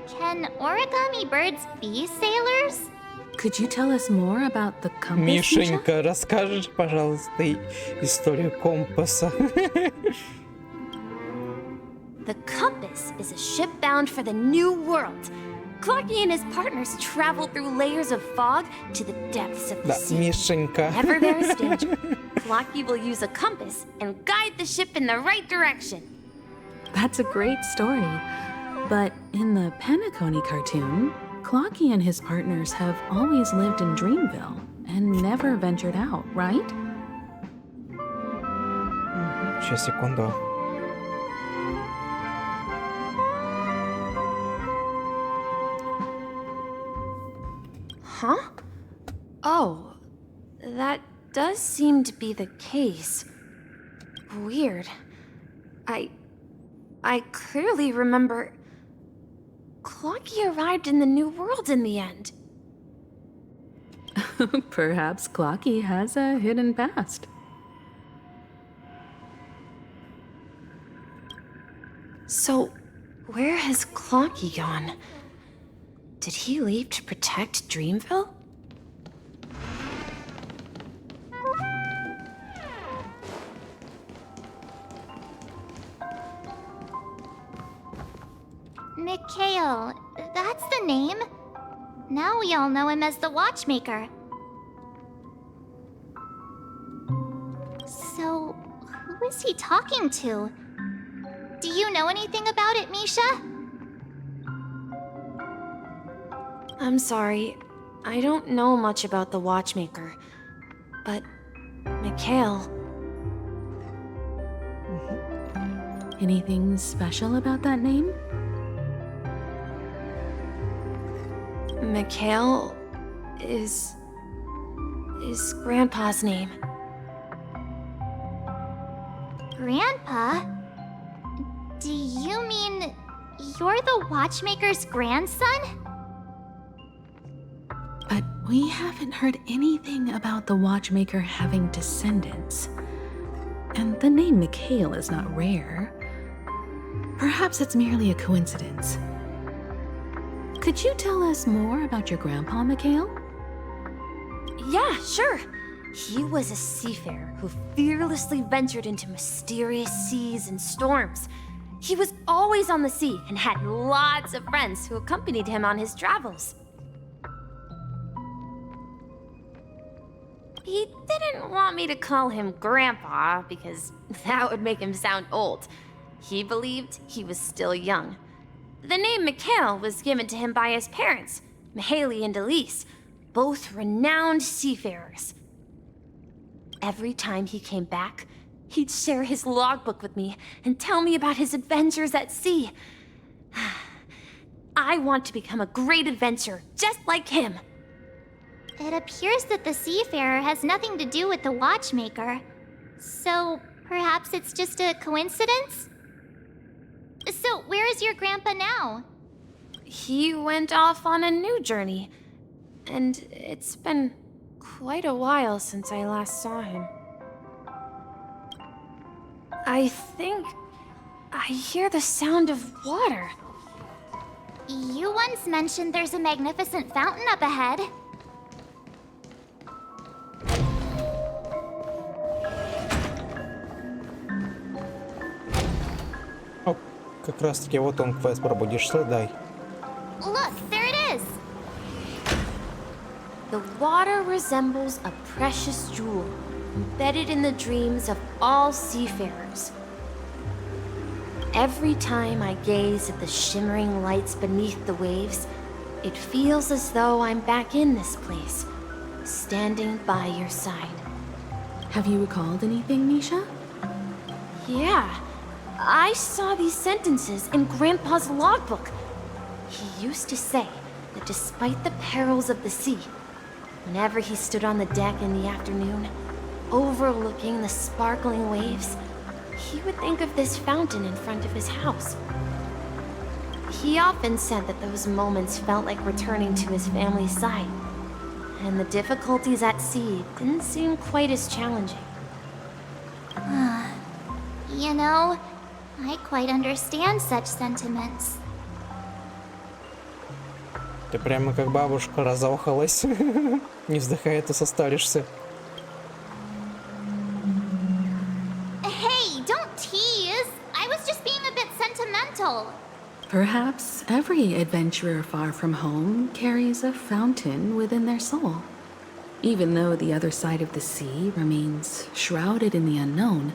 Can origami birds be sailors? Could you tell us more about the compass, Мишенька, расскажешь, пожалуйста, историю компаса? The Compass is a ship bound for the New World. Clocky and his partners travel through layers of fog to the depths of the sea. Мишенька. Whenever there is danger, Clocky will use a compass and guide the ship in the right direction. That's a great story. But in the Penacony cartoon, Clocky and his partners have always lived in Dreamville and never ventured out, right? Сейчас, секунду. Huh? Oh, that does seem to be the case. Weird. I clearly remember Clocky arrived in the New World in the end. Perhaps Clocky has a hidden past. So, where has Clocky gone? Did he leave to protect Dreamville? Mikhail, that's the name. Now we all know him as the Watchmaker. So, who is he talking to? Do you know anything about it, Misha? I'm sorry, I don't know much about the Watchmaker. But, Mikhail... Anything special about that name? Mikhail is Grandpa's name. Grandpa? Do you mean you're the Watchmaker's grandson? But we haven't heard anything about the Watchmaker having descendants. And the name Mikhail is not rare. Perhaps it's merely a coincidence. Could you tell us more about your grandpa, Mikhail? Yeah, sure. He was a seafarer who fearlessly ventured into mysterious seas and storms. He was always on the sea and had lots of friends who accompanied him on his travels. He didn't want me to call him Grandpa because that would make him sound old. He believed he was still young. The name Mikhail was given to him by his parents, Mihaly and Elise, both renowned seafarers. Every time he came back, he'd share his logbook with me and tell me about his adventures at sea. I want to become a great adventurer, just like him. It appears that the seafarer has nothing to do with the Watchmaker. So, perhaps it's just a coincidence? So, where is your grandpa now? He went off on a new journey, and it's been quite a while since I last saw him. I think I hear the sound of water. You once mentioned there's a magnificent fountain up ahead. О, как раз таки вот он, квест «Пробудишься», дай. Look, there it is! The water resembles a precious jewel, embedded in the dreams of all seafarers. Every time I gaze at the shimmering lights beneath the waves, it feels as though I'm back in this place, standing by your side. Have you recalled anything, Misha? Yeah, I saw these sentences in Grandpa's logbook. He used to say that despite the perils of the sea, Whenever he stood on the deck in the afternoon, overlooking the sparkling waves, he would think of this fountain in front of his house. He often said that those moments felt like returning to his family's side, and the difficulties at sea didn't seem quite as challenging. You know, I quite understand such sentiments. Ты прямо как бабушка разохалась. Не вздыхай, ты состаришься. Hey, don't tease! I was just being a bit sentimental. Perhaps every adventurer far from home carries a fountain within their soul. Even though the other side of the sea remains shrouded in the unknown,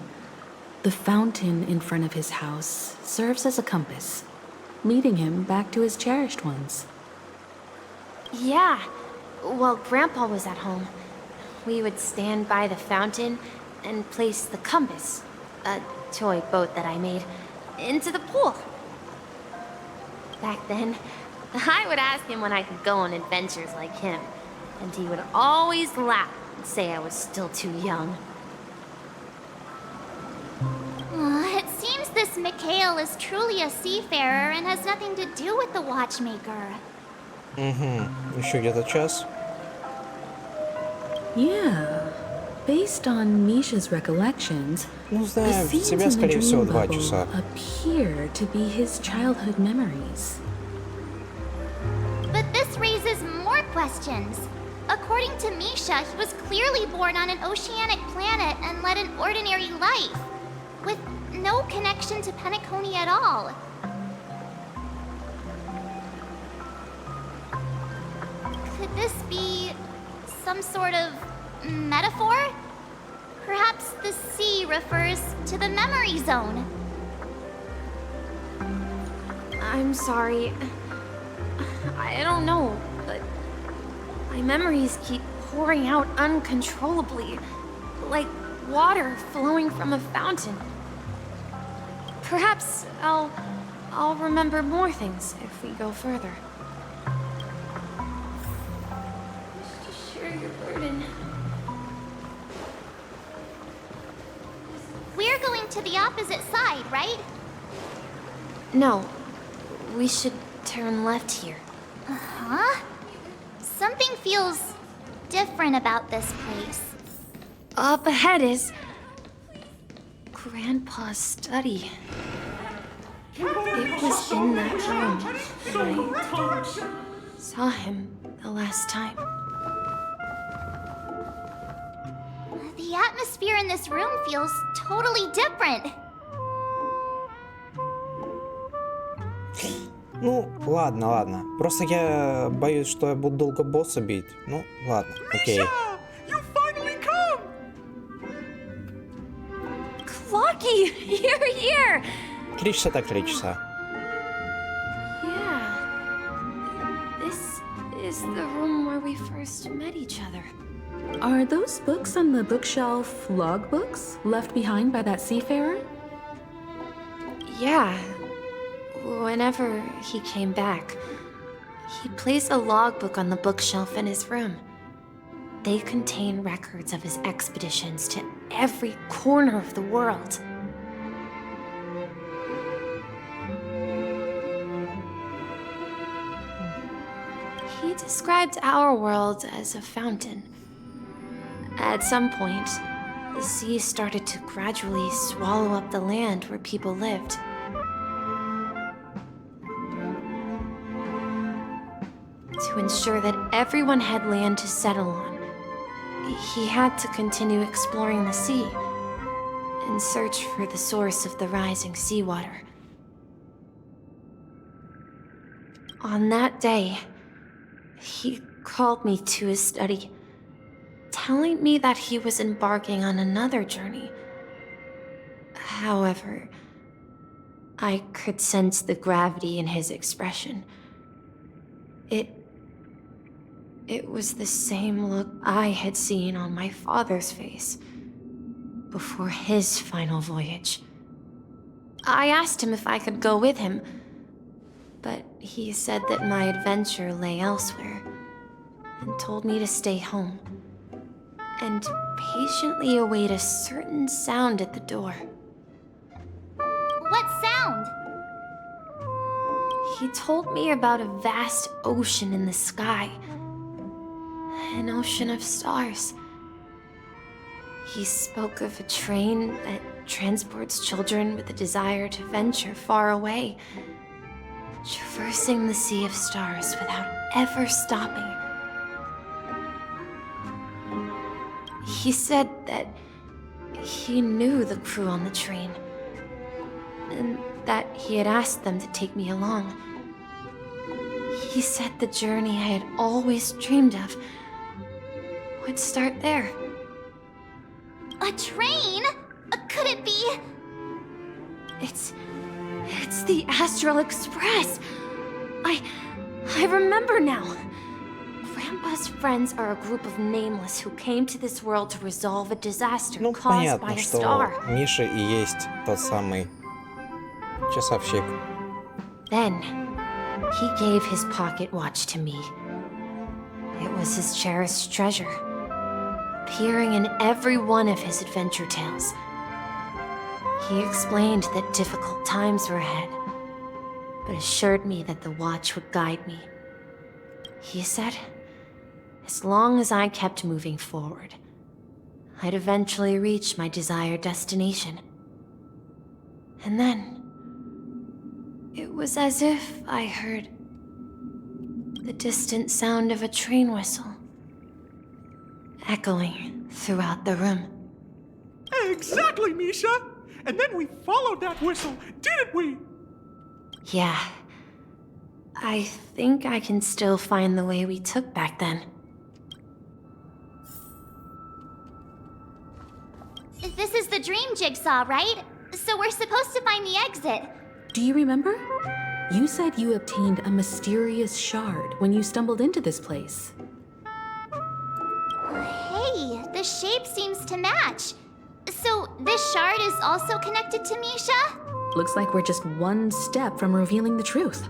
the fountain in front of his house serves as a compass, leading him back to his cherished ones. Yeah, while Grandpa was at home, we would stand by the fountain and place the compass, a toy boat that I made, into the pool. Back then, I would ask him when I could go on adventures like him, and he would always laugh and say I was still too young. It seems this Mikhail is truly a seafarer and has nothing to do with the watchmaker. Еще где-то час. Yeah. Based on Misha's recollections, Ну, the знаю, scenes себя, in the скорее всего, dream 2 bubble часа. appear to be his childhood memories. But this raises more questions. According to Misha, he was clearly born on an oceanic planet and led an ordinary life, with no connection to Penacony at all. Could this be some sort of metaphor? Perhaps the sea refers to the memory zone. I'm sorry. I don't know, but my memories keep pouring out uncontrollably, like water flowing from a fountain. Perhaps I'll remember more things if we go further. Just share your burden. We're going to the opposite side, right? No, we should turn left here. Huh? Something feels different about this place. Up ahead is Grandpa's study. It was in that room when I saw him the last time. The atmosphere in this room feels totally different. Ну, ладно, ладно. Просто я боюсь, что я буду долго босса бить. Ну, ладно, окей. Clocky, you're here! 3 часа так 3 часа. Yeah. This is the room where we first met each other. Are those books on the bookshelf logbooks left behind by that seafarer? Yeah. Whenever he came back, he placed a logbook on the bookshelf in his room. They contain records of his expeditions to every corner of the world. He described our world as a fountain. At some point, the sea started to gradually swallow up the land where people lived. To ensure that everyone had land to settle on, he had to continue exploring the sea in search for the source of the rising seawater. On that day, he called me to his study, telling me that he was embarking on another journey. However, I could sense the gravity in his expression. It was the same look I had seen on my father's face before his final voyage. I asked him if I could go with him, but he said that my adventure lay elsewhere, and told me to stay home and patiently await a certain sound at the door. What sound? He told me about a vast ocean in the sky. An ocean of stars. He spoke of a train that transports children with a desire to venture far away, traversing the sea of stars without ever stopping. He said that he knew the crew on the train, and that he had asked them to take me along. He said the journey I had always dreamed of would start there. A train? Could it be? It's the Astral Express. I remember now. Grandpa's friends are a group of nameless who came to this world to resolve a disaster caused by Понятно, a что star. Миша и есть тот самый часовщик. Then he gave his pocket watch to me. It was his cherished treasure, appearing in every one of his adventure tales. He explained that difficult times were ahead, but assured me that the watch would guide me. He said, as long as I kept moving forward, I'd eventually reach my desired destination. And then, it was as if I heard the distant sound of a train whistle, echoing throughout the room. Exactly, Misha! And then we followed that whistle, didn't we? Yeah. I think I can still find the way we took back then. This is the dream jigsaw, right? So we're supposed to find the exit. Do you remember? You said you obtained a mysterious shard when you stumbled into this place. Hey, the shape seems to match. So this shard is also connected to Misha? Looks like we're just one step from revealing the truth.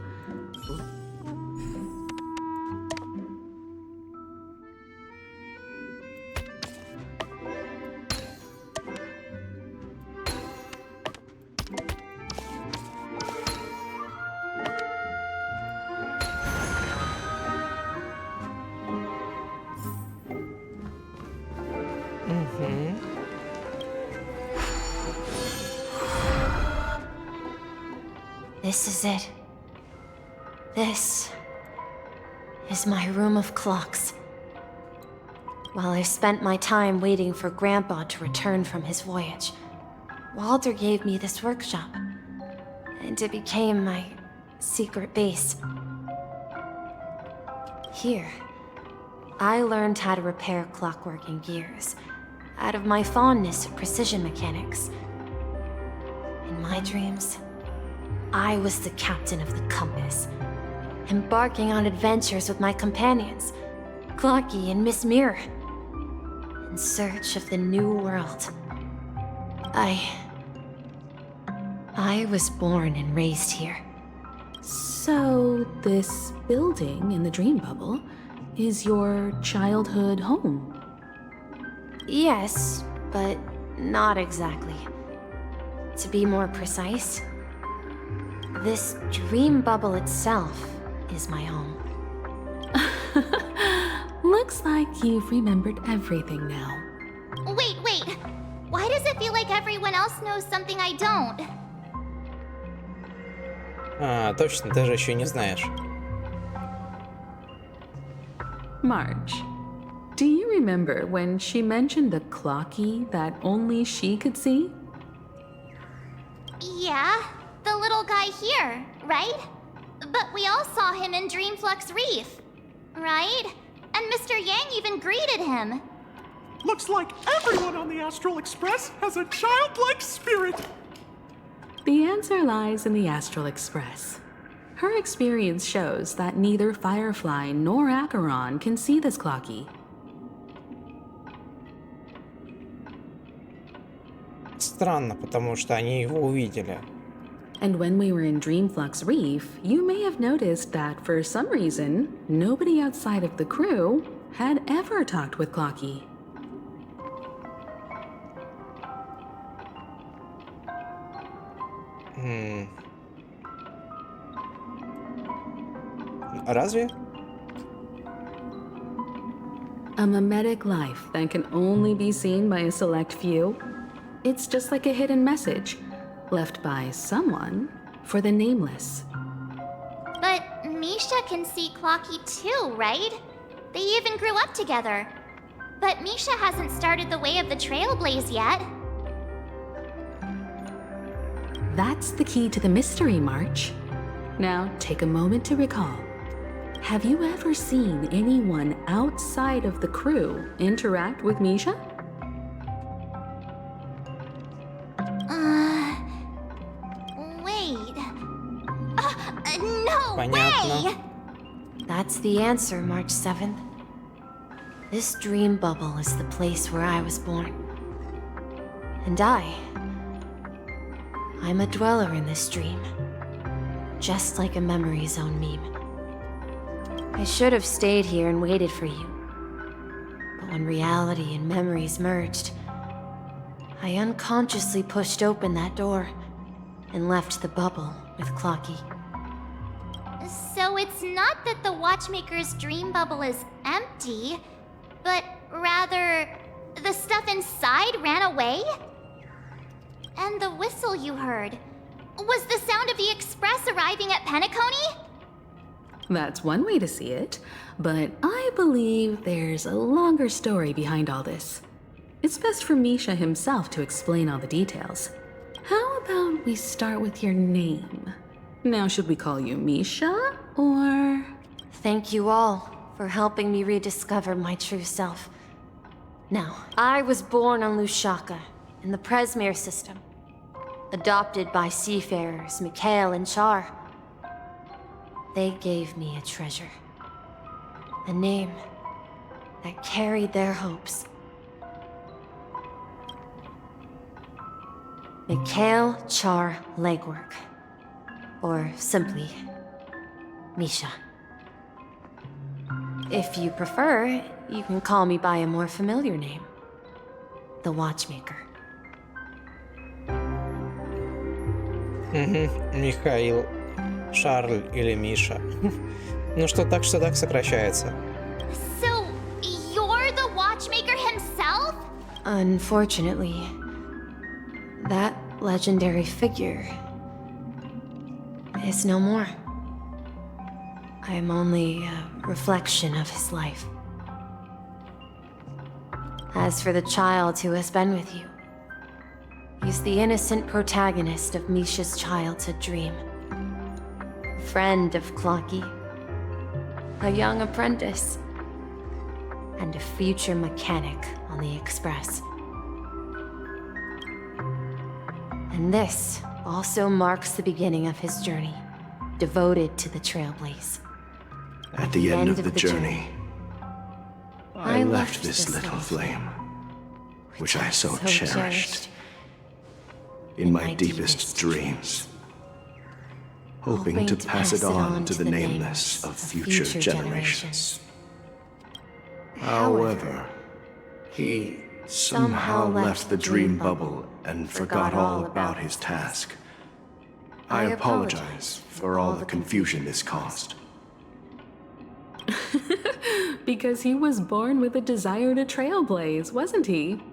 This is it. This is my room of clocks. While I spent my time waiting for Grandpa to return from his voyage, Walter gave me this workshop, and it became my secret base. Here, I learned how to repair clockwork and gears out of my fondness of precision mechanics. In my dreams, I was the captain of the compass, embarking on adventures with my companions, Clocky and Miss Mirror, in search of the new world. I was born and raised here. So, this building in the dream bubble is your childhood home? Yes, but not exactly. To be more precise, this dream bubble itself is my home. Looks like you've remembered everything now. Wait. Why does it feel like everyone else knows something I don't? А, точно, ты же еще не знаешь. Marge, do you remember when she mentioned the clocky that only she could see? Yeah, the little guy here, right? But we all saw him in Dreamflux Reef, right? And Mr. Yang even greeted him. Looks like everyone on the Astral Express has a childlike spirit. The answer lies in the Astral Express. Her experience shows that neither Firefly nor Acheron can see this clocky. Странно, потому что они его увидели. And when we were in Dreamflux Reef, you may have noticed that for some reason, nobody outside of the crew had ever talked with Clocky. Разве? A mimetic life that can only be seen by a select few? It's just like a hidden message left by someone for the nameless. But Misha can see Clocky too, right? They even grew up together. But Misha hasn't started the way of the Trailblaze yet. That's the key to the mystery, March. Now, take a moment to recall. Have you ever seen anyone outside of the crew interact with Misha? Wait. No Понятно. way! That's the answer, March 7th. This dream bubble is the place where I was born. And I'm a dweller in this dream. Just like a memory zone meme. I should have stayed here and waited for you. But when reality and memories merged, I unconsciously pushed open that door and left the bubble with Clocky. So it's not that the Watchmaker's dream bubble is empty, but rather the stuff inside ran away? And the whistle you heard was the sound of the express arriving at Penacony? That's one way to see it, but I believe there's a longer story behind all this. It's best for Misha himself to explain all the details. How about we start with your name? Now, should we call you Misha, or...? Thank you all for helping me rediscover my true self. Now, I was born on Lushaka, in the Presmere system. Adopted by seafarers Mikhail and Char. They gave me a treasure. A name that carried their hopes. Mikhail Char Legwork. Or simply, Misha. If you prefer, you can call me by a more familiar name. The Watchmaker. Михаил, Шарль или Миша. Ну что так сокращается. So, you're the Watchmaker himself? Unfortunately, that legendary figure is no more. I am only a reflection of his life. As for the child who has been with you, he's the innocent protagonist of Misha's childhood dream. Friend of Clocky, a young apprentice, and a future mechanic on the Express. And this also marks the beginning of his journey, devoted to the Trailblaze. At the end of the journey, I left this little flame, which I so cherished, in my deepest dreams, hoping to pass it on to the nameless of future generations. However, he somehow left the dream bubble and forgot all about his task. I apologize for all the confusion this caused. Because he was born with a desire to trailblaze, wasn't he?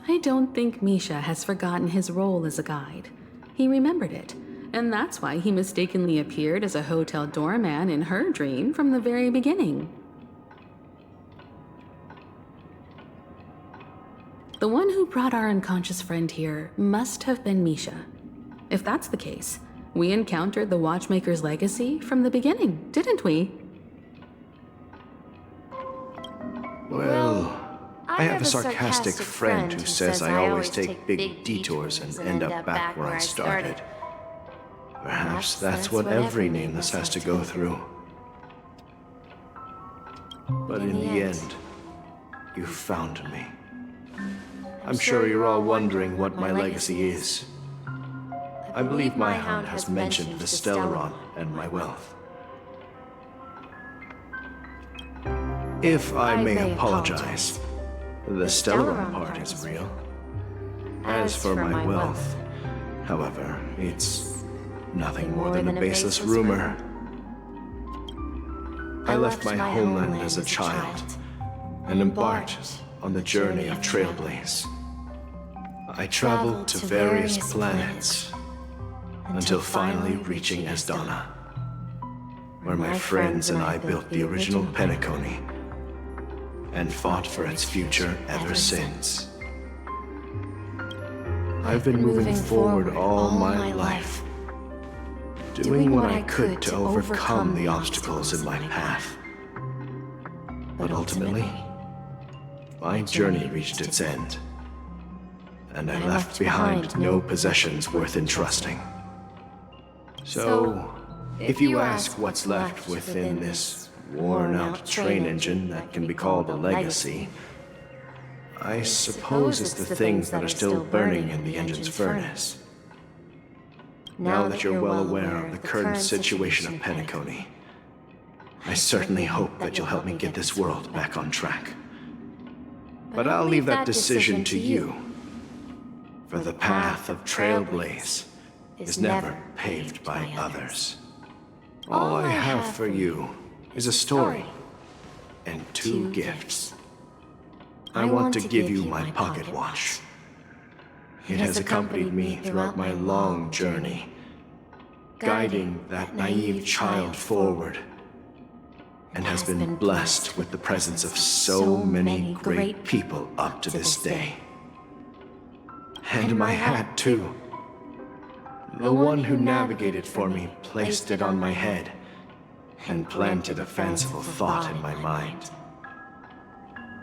I don't think Misha has forgotten his role as a guide. He remembered it, and that's why he mistakenly appeared as a hotel doorman in her dream from the very beginning. The one who brought our unconscious friend here must have been Misha. If that's the case, we encountered the Watchmaker's legacy from the beginning, didn't we? Well, I have a sarcastic friend who says I always take big detours and end up back where I started. Perhaps that's what every nameless has to go through. But in the end, you found me. I'm sure you're all wondering what my legacy is. I believe my hound has mentioned the Stellaron and my wealth. If I may apologize, the Stellaron part is real. As for my wealth, however, it's nothing more than a baseless rumor. I left my homeland as a child and embarked on the journey of Trailblaze. I traveled to various planets until finally reaching Asdana, where my friends and I built the original Penacony and fought for its future ever since. I've been moving forward all my life, doing what I could to overcome the obstacles in my path. But ultimately, my journey reached its end, and I left behind no possessions worth entrusting. So, if you ask what's left within this worn-out train engine that can be called a legacy, I suppose it's the things that are still burning in the engine's furnace. Now that you're well aware of the current situation of Penacony, I certainly hope that you'll help me get this world back on track. But I'll leave that decision to you, for the path of Trailblaze is never paved by others. All I have for you is a story and 2 gifts. I want to give you my pocket watch. It has accompanied me throughout my long journey, guiding that naive child forward, and has been blessed with the presence of so many great people up to this day. And my hat, too. The one who navigated for me placed it on my head and planted a fanciful thought in my mind.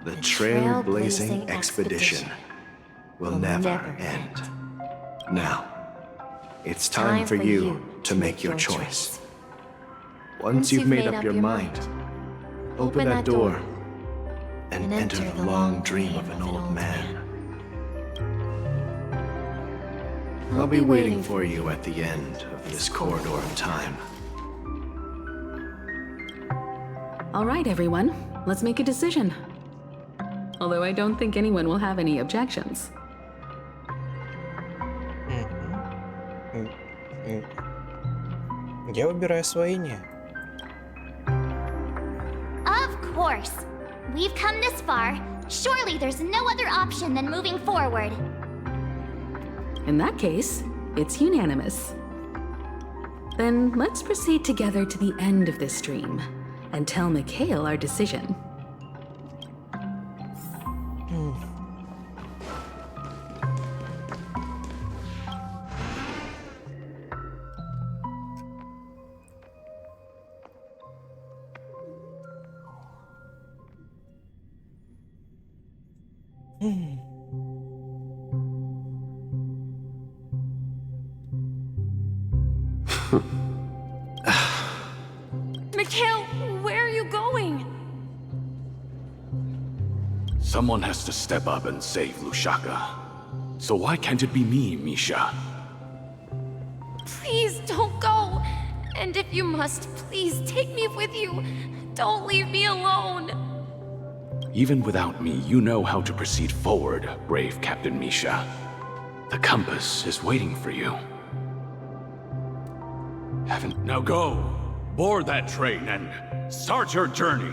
The trailblazing expedition will never end. Now, it's time for you to make your choice. Once you've made up your mind, open that door and enter the long dream of an old man. I'll be waiting for you at the end of this corridor of time. All right, everyone, let's make a decision. Although I don't think anyone will have any objections. Я выбираю освоение. Of course. We've come this far. Surely there's no other option than moving forward. In that case, it's unanimous. Then let's proceed together to the end of this stream and tell Mikhail our decision. Mikhail, where are you going? Someone has to step up and save Lushaka. So why can't it be me, Misha? Please don't go. And if you must, please take me with you. Don't leave me alone. Even without me, you know how to proceed forward, brave Captain Misha. The compass is waiting for you. Now go! Board that train and start your journey!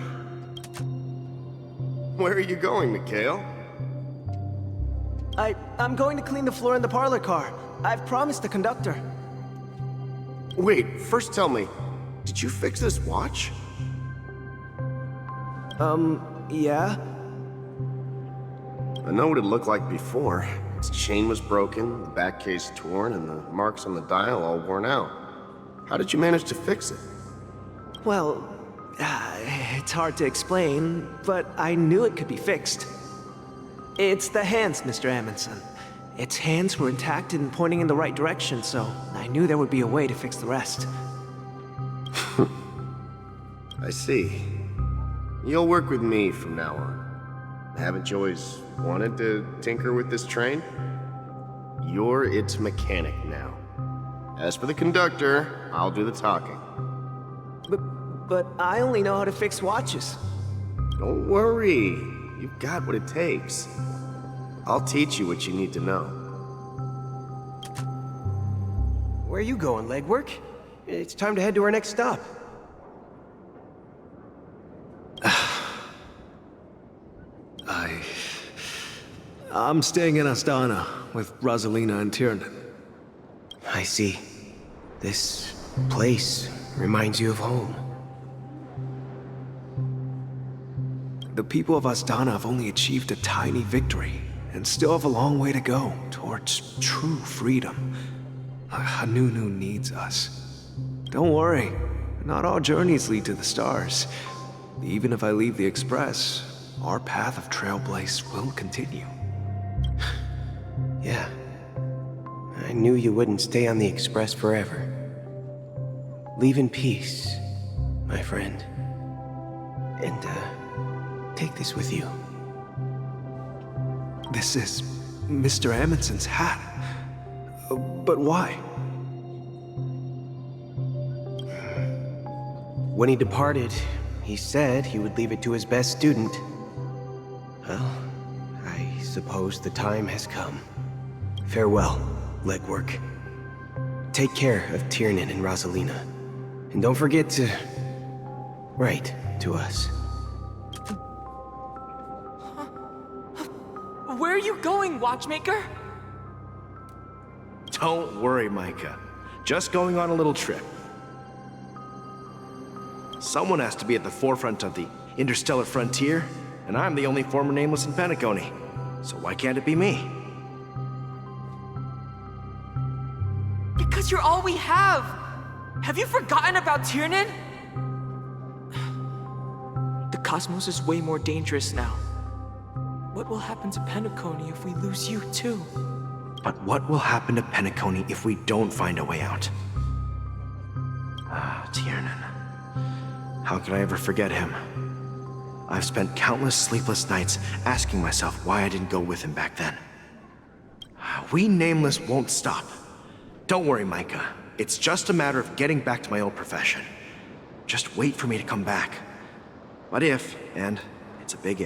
Where are you going, Mikhail? I'm going to clean the floor in the parlor car. I've promised the conductor. Wait, first tell me, did you fix this watch? Yeah? I know what it looked like before. Its chain was broken, the back case torn, and the marks on the dial all worn out. How did you manage to fix it? Well, it's hard to explain, but I knew it could be fixed. It's the hands, Mr. Amundsen. Its hands were intact and pointing in the right direction, so I knew there would be a way to fix the rest. I see. You'll work with me from now on. Haven't you always wanted to tinker with this train? You're its mechanic now. As for the conductor, I'll do the talking. But I only know how to fix watches. Don't worry. You've got what it takes. I'll teach you what you need to know. Where are you going, legwork? It's time to head to our next stop. I'm staying in Astana with Rosalina and Tiernan. I see. This place reminds you of home. The people of Astana have only achieved a tiny victory and still have a long way to go towards true freedom. Hanunu needs us. Don't worry, not all journeys lead to the stars. Even if I leave the Express, our path of trailblaze will continue. Yeah. I knew you wouldn't stay on the Express forever. Leave in peace, my friend. And, take this with you. This is Mr. Amundsen's hat. But why? When he departed, he said he would leave it to his best student. Well, I suppose the time has come. Farewell, legwork. Take care of Tiernan and Rosalina. And don't forget to write to us. Where are you going, watchmaker? Don't worry, Micah. Just going on a little trip. Someone has to be at the forefront of the interstellar frontier, and I'm the only former nameless in Penacony. So why can't it be me? Because you're all we have! Have you forgotten about Tiernan? The cosmos is way more dangerous now. What will happen to Penacony if we lose you too? But what will happen to Penacony if we don't find a way out? Ah, Tiernan. How could I ever forget him? I've spent countless sleepless nights asking myself why I didn't go with him back then. We Nameless won't stop. Don't worry, Micah. It's just a matter of getting back to my old profession. Just wait for me to come back. But if, and it's a big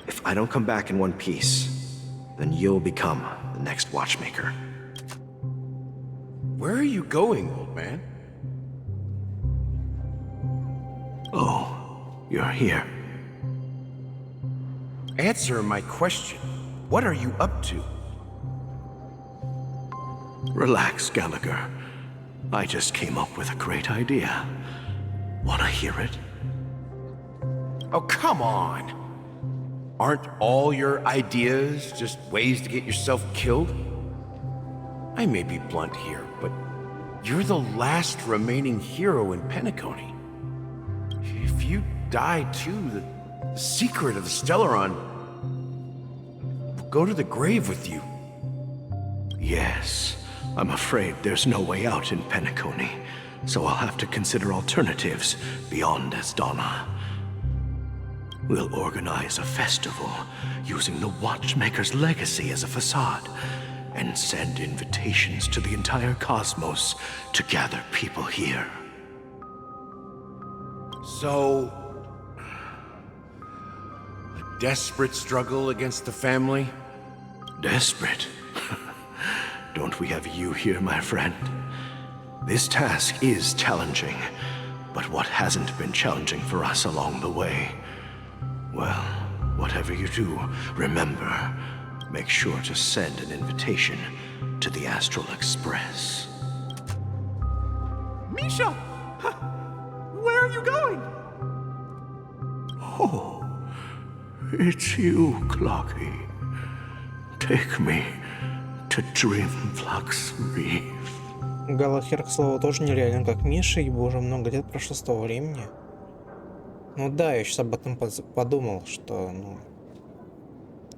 if I don't come back in one piece, then you'll become the next watchmaker. Where are you going, old man? Oh, you're here. Answer my question. What are you up to? Relax, Gallagher. I just came up with a great idea. Wanna hear it? Oh, come on. Aren't all your ideas just ways to get yourself killed? I may be blunt here, but you're the last remaining hero in Penacony. If you die too, the secret of the Stellaron will go to the grave with you. Yes, I'm afraid there's no way out in Penacony, so I'll have to consider alternatives beyond Astana. We'll organize a festival using the Watchmaker's legacy as a facade and send invitations to the entire cosmos to gather people here. So, a desperate struggle against the family? Desperate? Don't we have you here, my friend? This task is challenging, but what hasn't been challenging for us along the way? Well, whatever you do, remember, make sure to send an invitation to the Astral Express. Misha! Where are you going? Oh, it's you, Clocky. Take me to Dreamflux Reef. Галахер, к слову, тоже нереально как Миша, ибо уже много лет прошло с того времени. Ну да, я сейчас об этом подумал, что,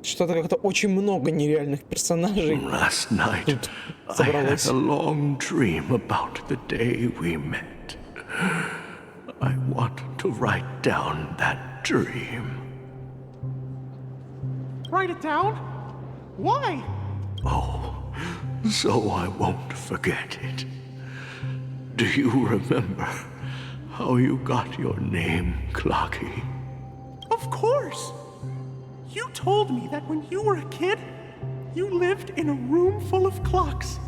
что-то как-то очень много нереальных персонажей Last night, тут I собралось. had a long dream about the day we met. I want to write down that dream. Write it down? Why? Oh, so I won't forget it. Do you remember how you got your name, Clocky? Of course! You told me that when you were a kid, you lived in a room full of clocks.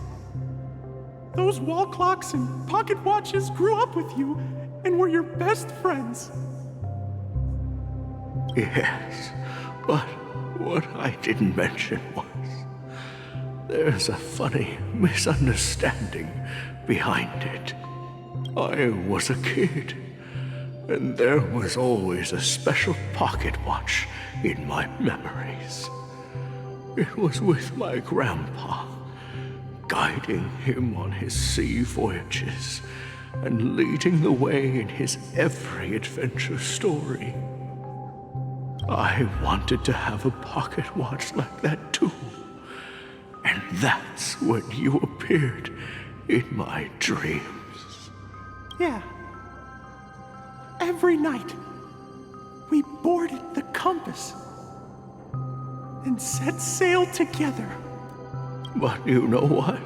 Those wall clocks and pocket watches grew up with you and were your best friends. Yes, but what I didn't mention was there's a funny misunderstanding behind it. I was a kid, and there was always a special pocket watch in my memories. It was with my grandpa, guiding him on his sea voyages and leading the way in his every adventure story. I wanted to have a pocket watch like that too. And that's when you appeared in my dreams. Yeah. Every night, we boarded the compass and set sail together. But you know what?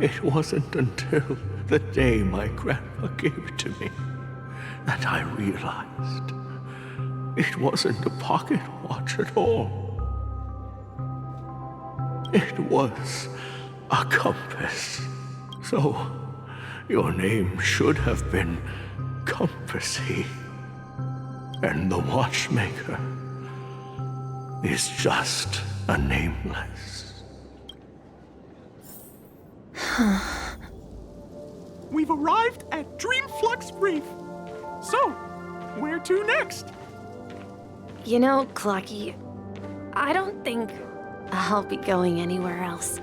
It wasn't until the day my grandpa gave it to me that I realized it wasn't a pocket watch at all. It was a compass. So your name should have been Compassy. And the watchmaker is just a nameless. We've arrived at Dreamflux Reef. So, where to next? You know, Clocky, I don't think I'll be going anywhere else.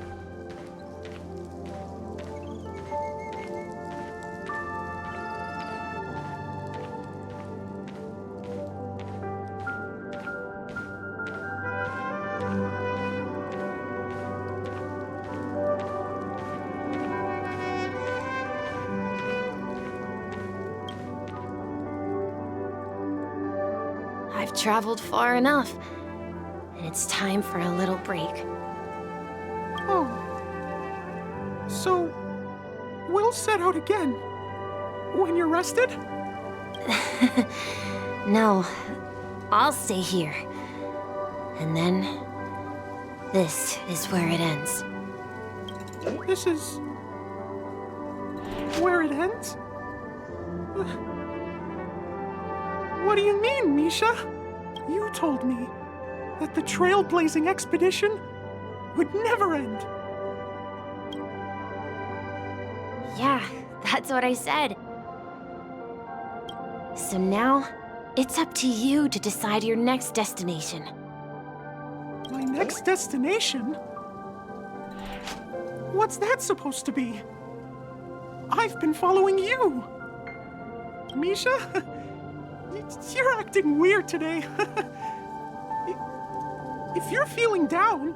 I've traveled far enough, and it's time for a little break. Oh. So, we'll set out again when you're rested? No, I'll stay here. And then, this is where it ends. This is where it ends? What do you mean, Misha? You told me that the trailblazing expedition would never end. Yeah, that's what I said. So now, it's up to you to decide your next destination. My next destination? What's that supposed to be? I've been following you. Misha? You're acting weird today. If you're feeling down,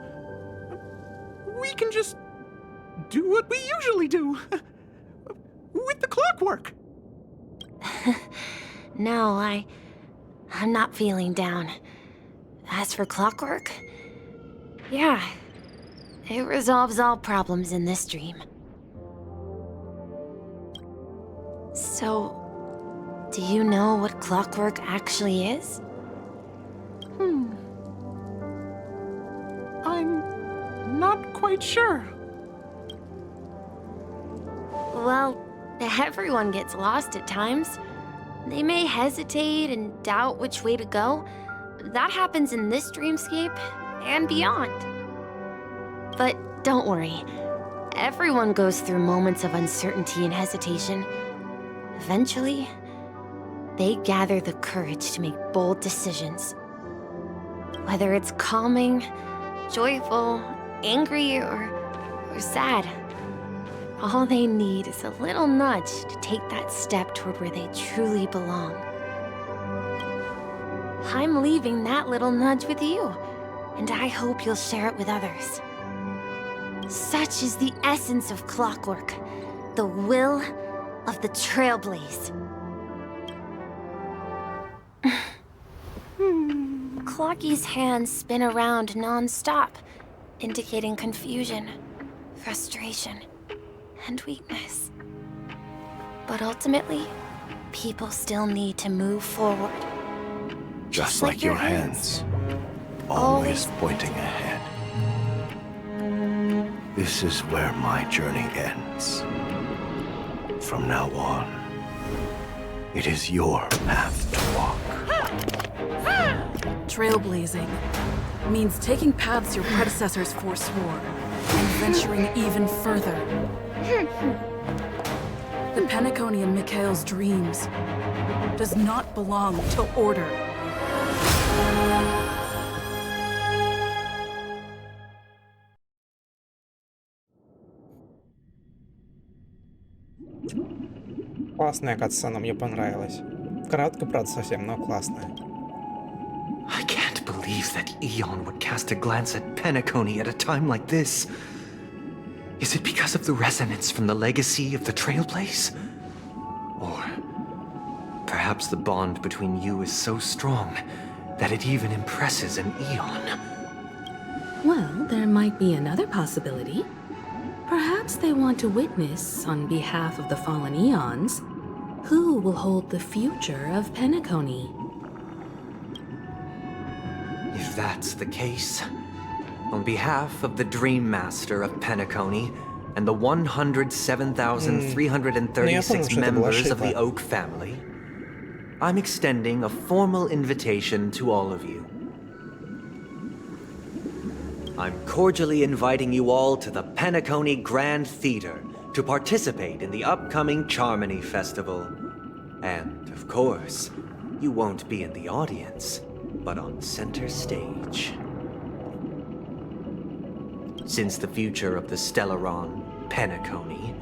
we can just do what we usually do. With the clockwork. No, I'm not feeling down. As for clockwork, yeah, it resolves all problems in this dream. So, do you know what clockwork actually is? I'm not quite sure. Well, everyone gets lost at times. They may hesitate and doubt which way to go. That happens in this dreamscape and beyond. But don't worry. Everyone goes through moments of uncertainty and hesitation. Eventually, they gather the courage to make bold decisions. Whether it's calming, joyful, angry, or sad. All they need is a little nudge to take that step toward where they truly belong. I'm leaving that little nudge with you, and I hope you'll share it with others. Such is the essence of clockwork, the will of the trailblaze. Clocky's hands spin around non-stop, indicating confusion, frustration, and weakness. But ultimately, people still need to move forward. Just like your hands, always pointing ahead. This is where my journey ends. From now on, it is your path to walk. Trailblazing means taking paths your predecessors forswore and venturing even further. The Penacony and Mikhail's dreams does not belong to order. Классная катсцена, мне понравилась. Короткая, правда, совсем, но классная. I can't believe that Eon would cast a glance at Penacony at a time like this. Is it because of the resonance from the legacy of the Trailblaze? Or perhaps the bond between you is so strong that it even impresses an Eon? Well, there might be another possibility. Perhaps they want to witness, on behalf of the fallen Eons, who will hold the future of Penacony. If that's the case, on behalf of the Dream Master of Penacony and the 107,336 members of the Oak family, I'm extending a formal invitation to all of you. I'm cordially inviting you all to the Penacony Grand Theater to participate in the upcoming Charmony Festival. And, of course, you won't be in the audience, but on center stage. Since the future of the Stellaron, Penacony,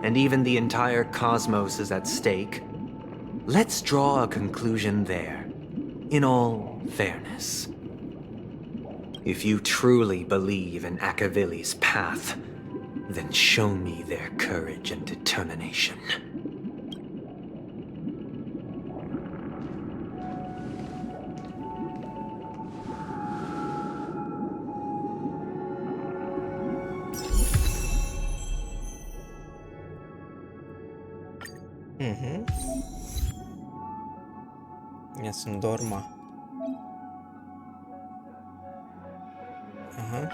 and even the entire cosmos is at stake, let's draw a conclusion there, in all fairness. If you truly believe in Akavili's path, then show me their courage and determination. Мясо Дорма. Ага.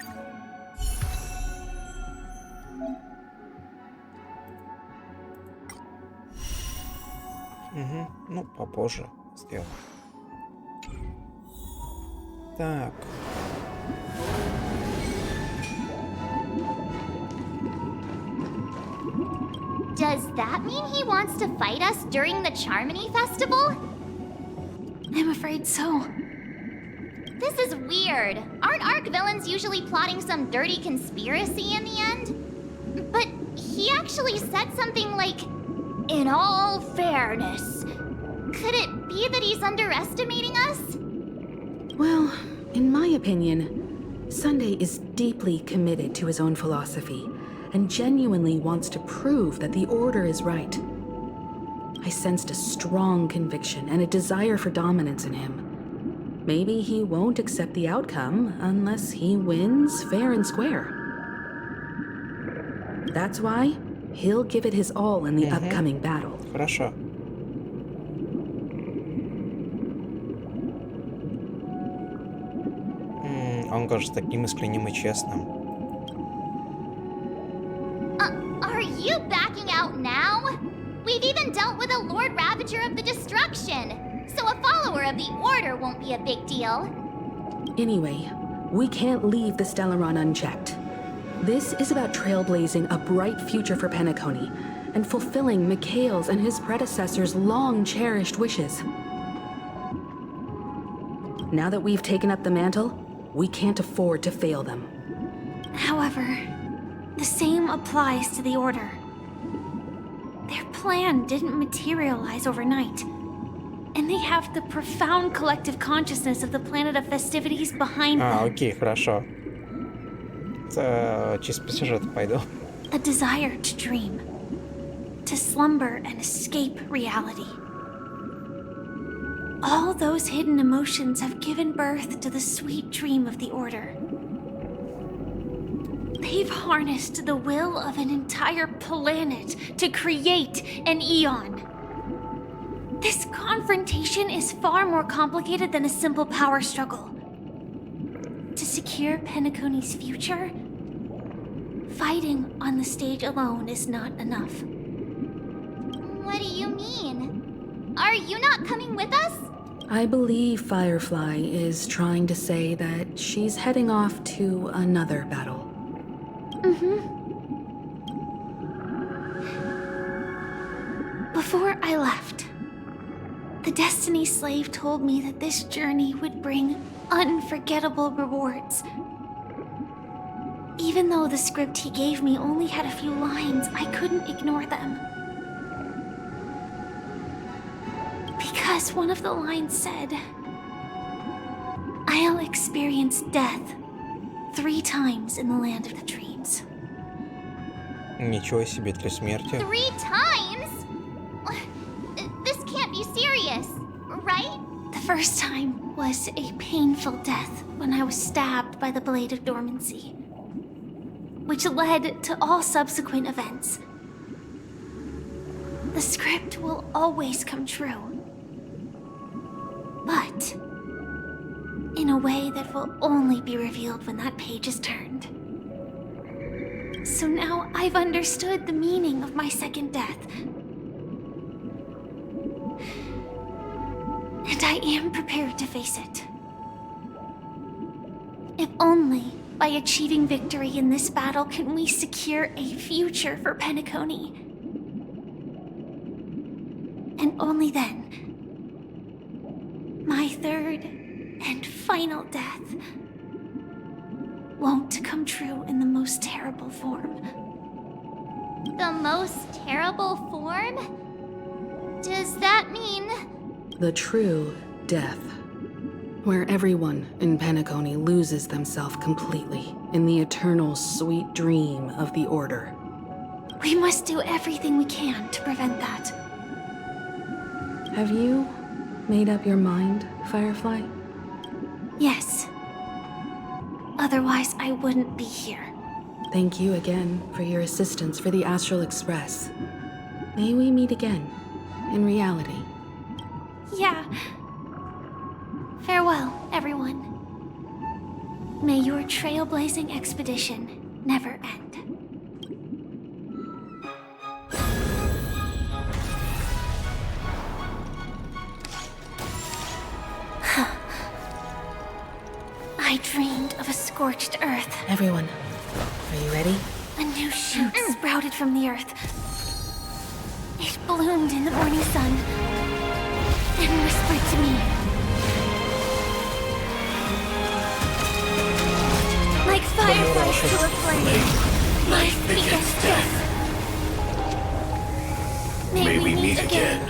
Угу. Ну, попозже сделаю. Так. Does that mean he wants to fight us during the Charmony Festival? I'm afraid so. This is weird. Aren't Arc villains usually plotting some dirty conspiracy in the end? But he actually said something like, "In all fairness." Could it be that he's underestimating us? Well, in my opinion, Sunday is deeply committed to his own philosophy and genuinely wants to prove that the Order is right. I sensed a strong conviction and a desire for dominance in him. Maybe he won't accept the outcome unless he wins fair and square. That's why he'll give it his all in the upcoming battle. Хорошо. Он кажется таким искренним и честным. Are you backing out now? We've even dealt with a Lord Ravager of the Destruction, so a follower of the Order won't be a big deal. Anyway, we can't leave the Stellaron unchecked. This is about trailblazing a bright future for Penacony and fulfilling Mikhail's and his predecessors' long-cherished wishes. Now that we've taken up the mantle, we can't afford to fail them. However, the same applies to the Order. Their plan didn't materialize overnight, and they have the profound collective consciousness of the planet of festivities behind them. Окей, хорошо. Чисто по сюжету пойду. A desire to dream, to slumber and escape reality. All those hidden emotions have given birth to the sweet dream of the Order. They've harnessed the will of an entire planet to create an Eon. confrontation is far more complicated than a simple power struggle. To secure Penacony's future, fighting on the stage alone is not enough. What do you mean? Are you not coming with us? I believe Firefly is trying to say that she's heading off to another battle. Before I left, the Destiny Slave told me that this journey would bring unforgettable rewards. Even though the script he gave me only had a few lines, I couldn't ignore them. Because one of the lines said, "I'll experience death 3 times in the land of the dreams." Ничего себе, 3 смерти. 3 times? This can't be serious, right? The first time was a painful death when I was stabbed by the Blade of Dormancy, which led to all subsequent events. The script will always come true, but in a way that will only be revealed when that page is turned. So now I've understood the meaning of my second death. And I am prepared to face it. If only by achieving victory in this battle can we secure a future for Penacony. And only then, my third and final death won't come true in the most terrible form. The most terrible form? Does that mean... The true death, where everyone in Penacony loses themselves completely in the eternal sweet dream of the Order. We must do everything we can to prevent that. Have you made up your mind, Firefly? Yes. Otherwise, I wouldn't be here. Thank you again for your assistance for the Astral Express. May we meet again, in reality. Yeah. Farewell, everyone. May your trailblazing expedition never end. I dreamed of a scorched earth. Everyone, are you ready? A new shoot sprouted from the earth. It bloomed in the morning sun and whispered to me. Like fireflies to a flame, life begets death. May we meet again.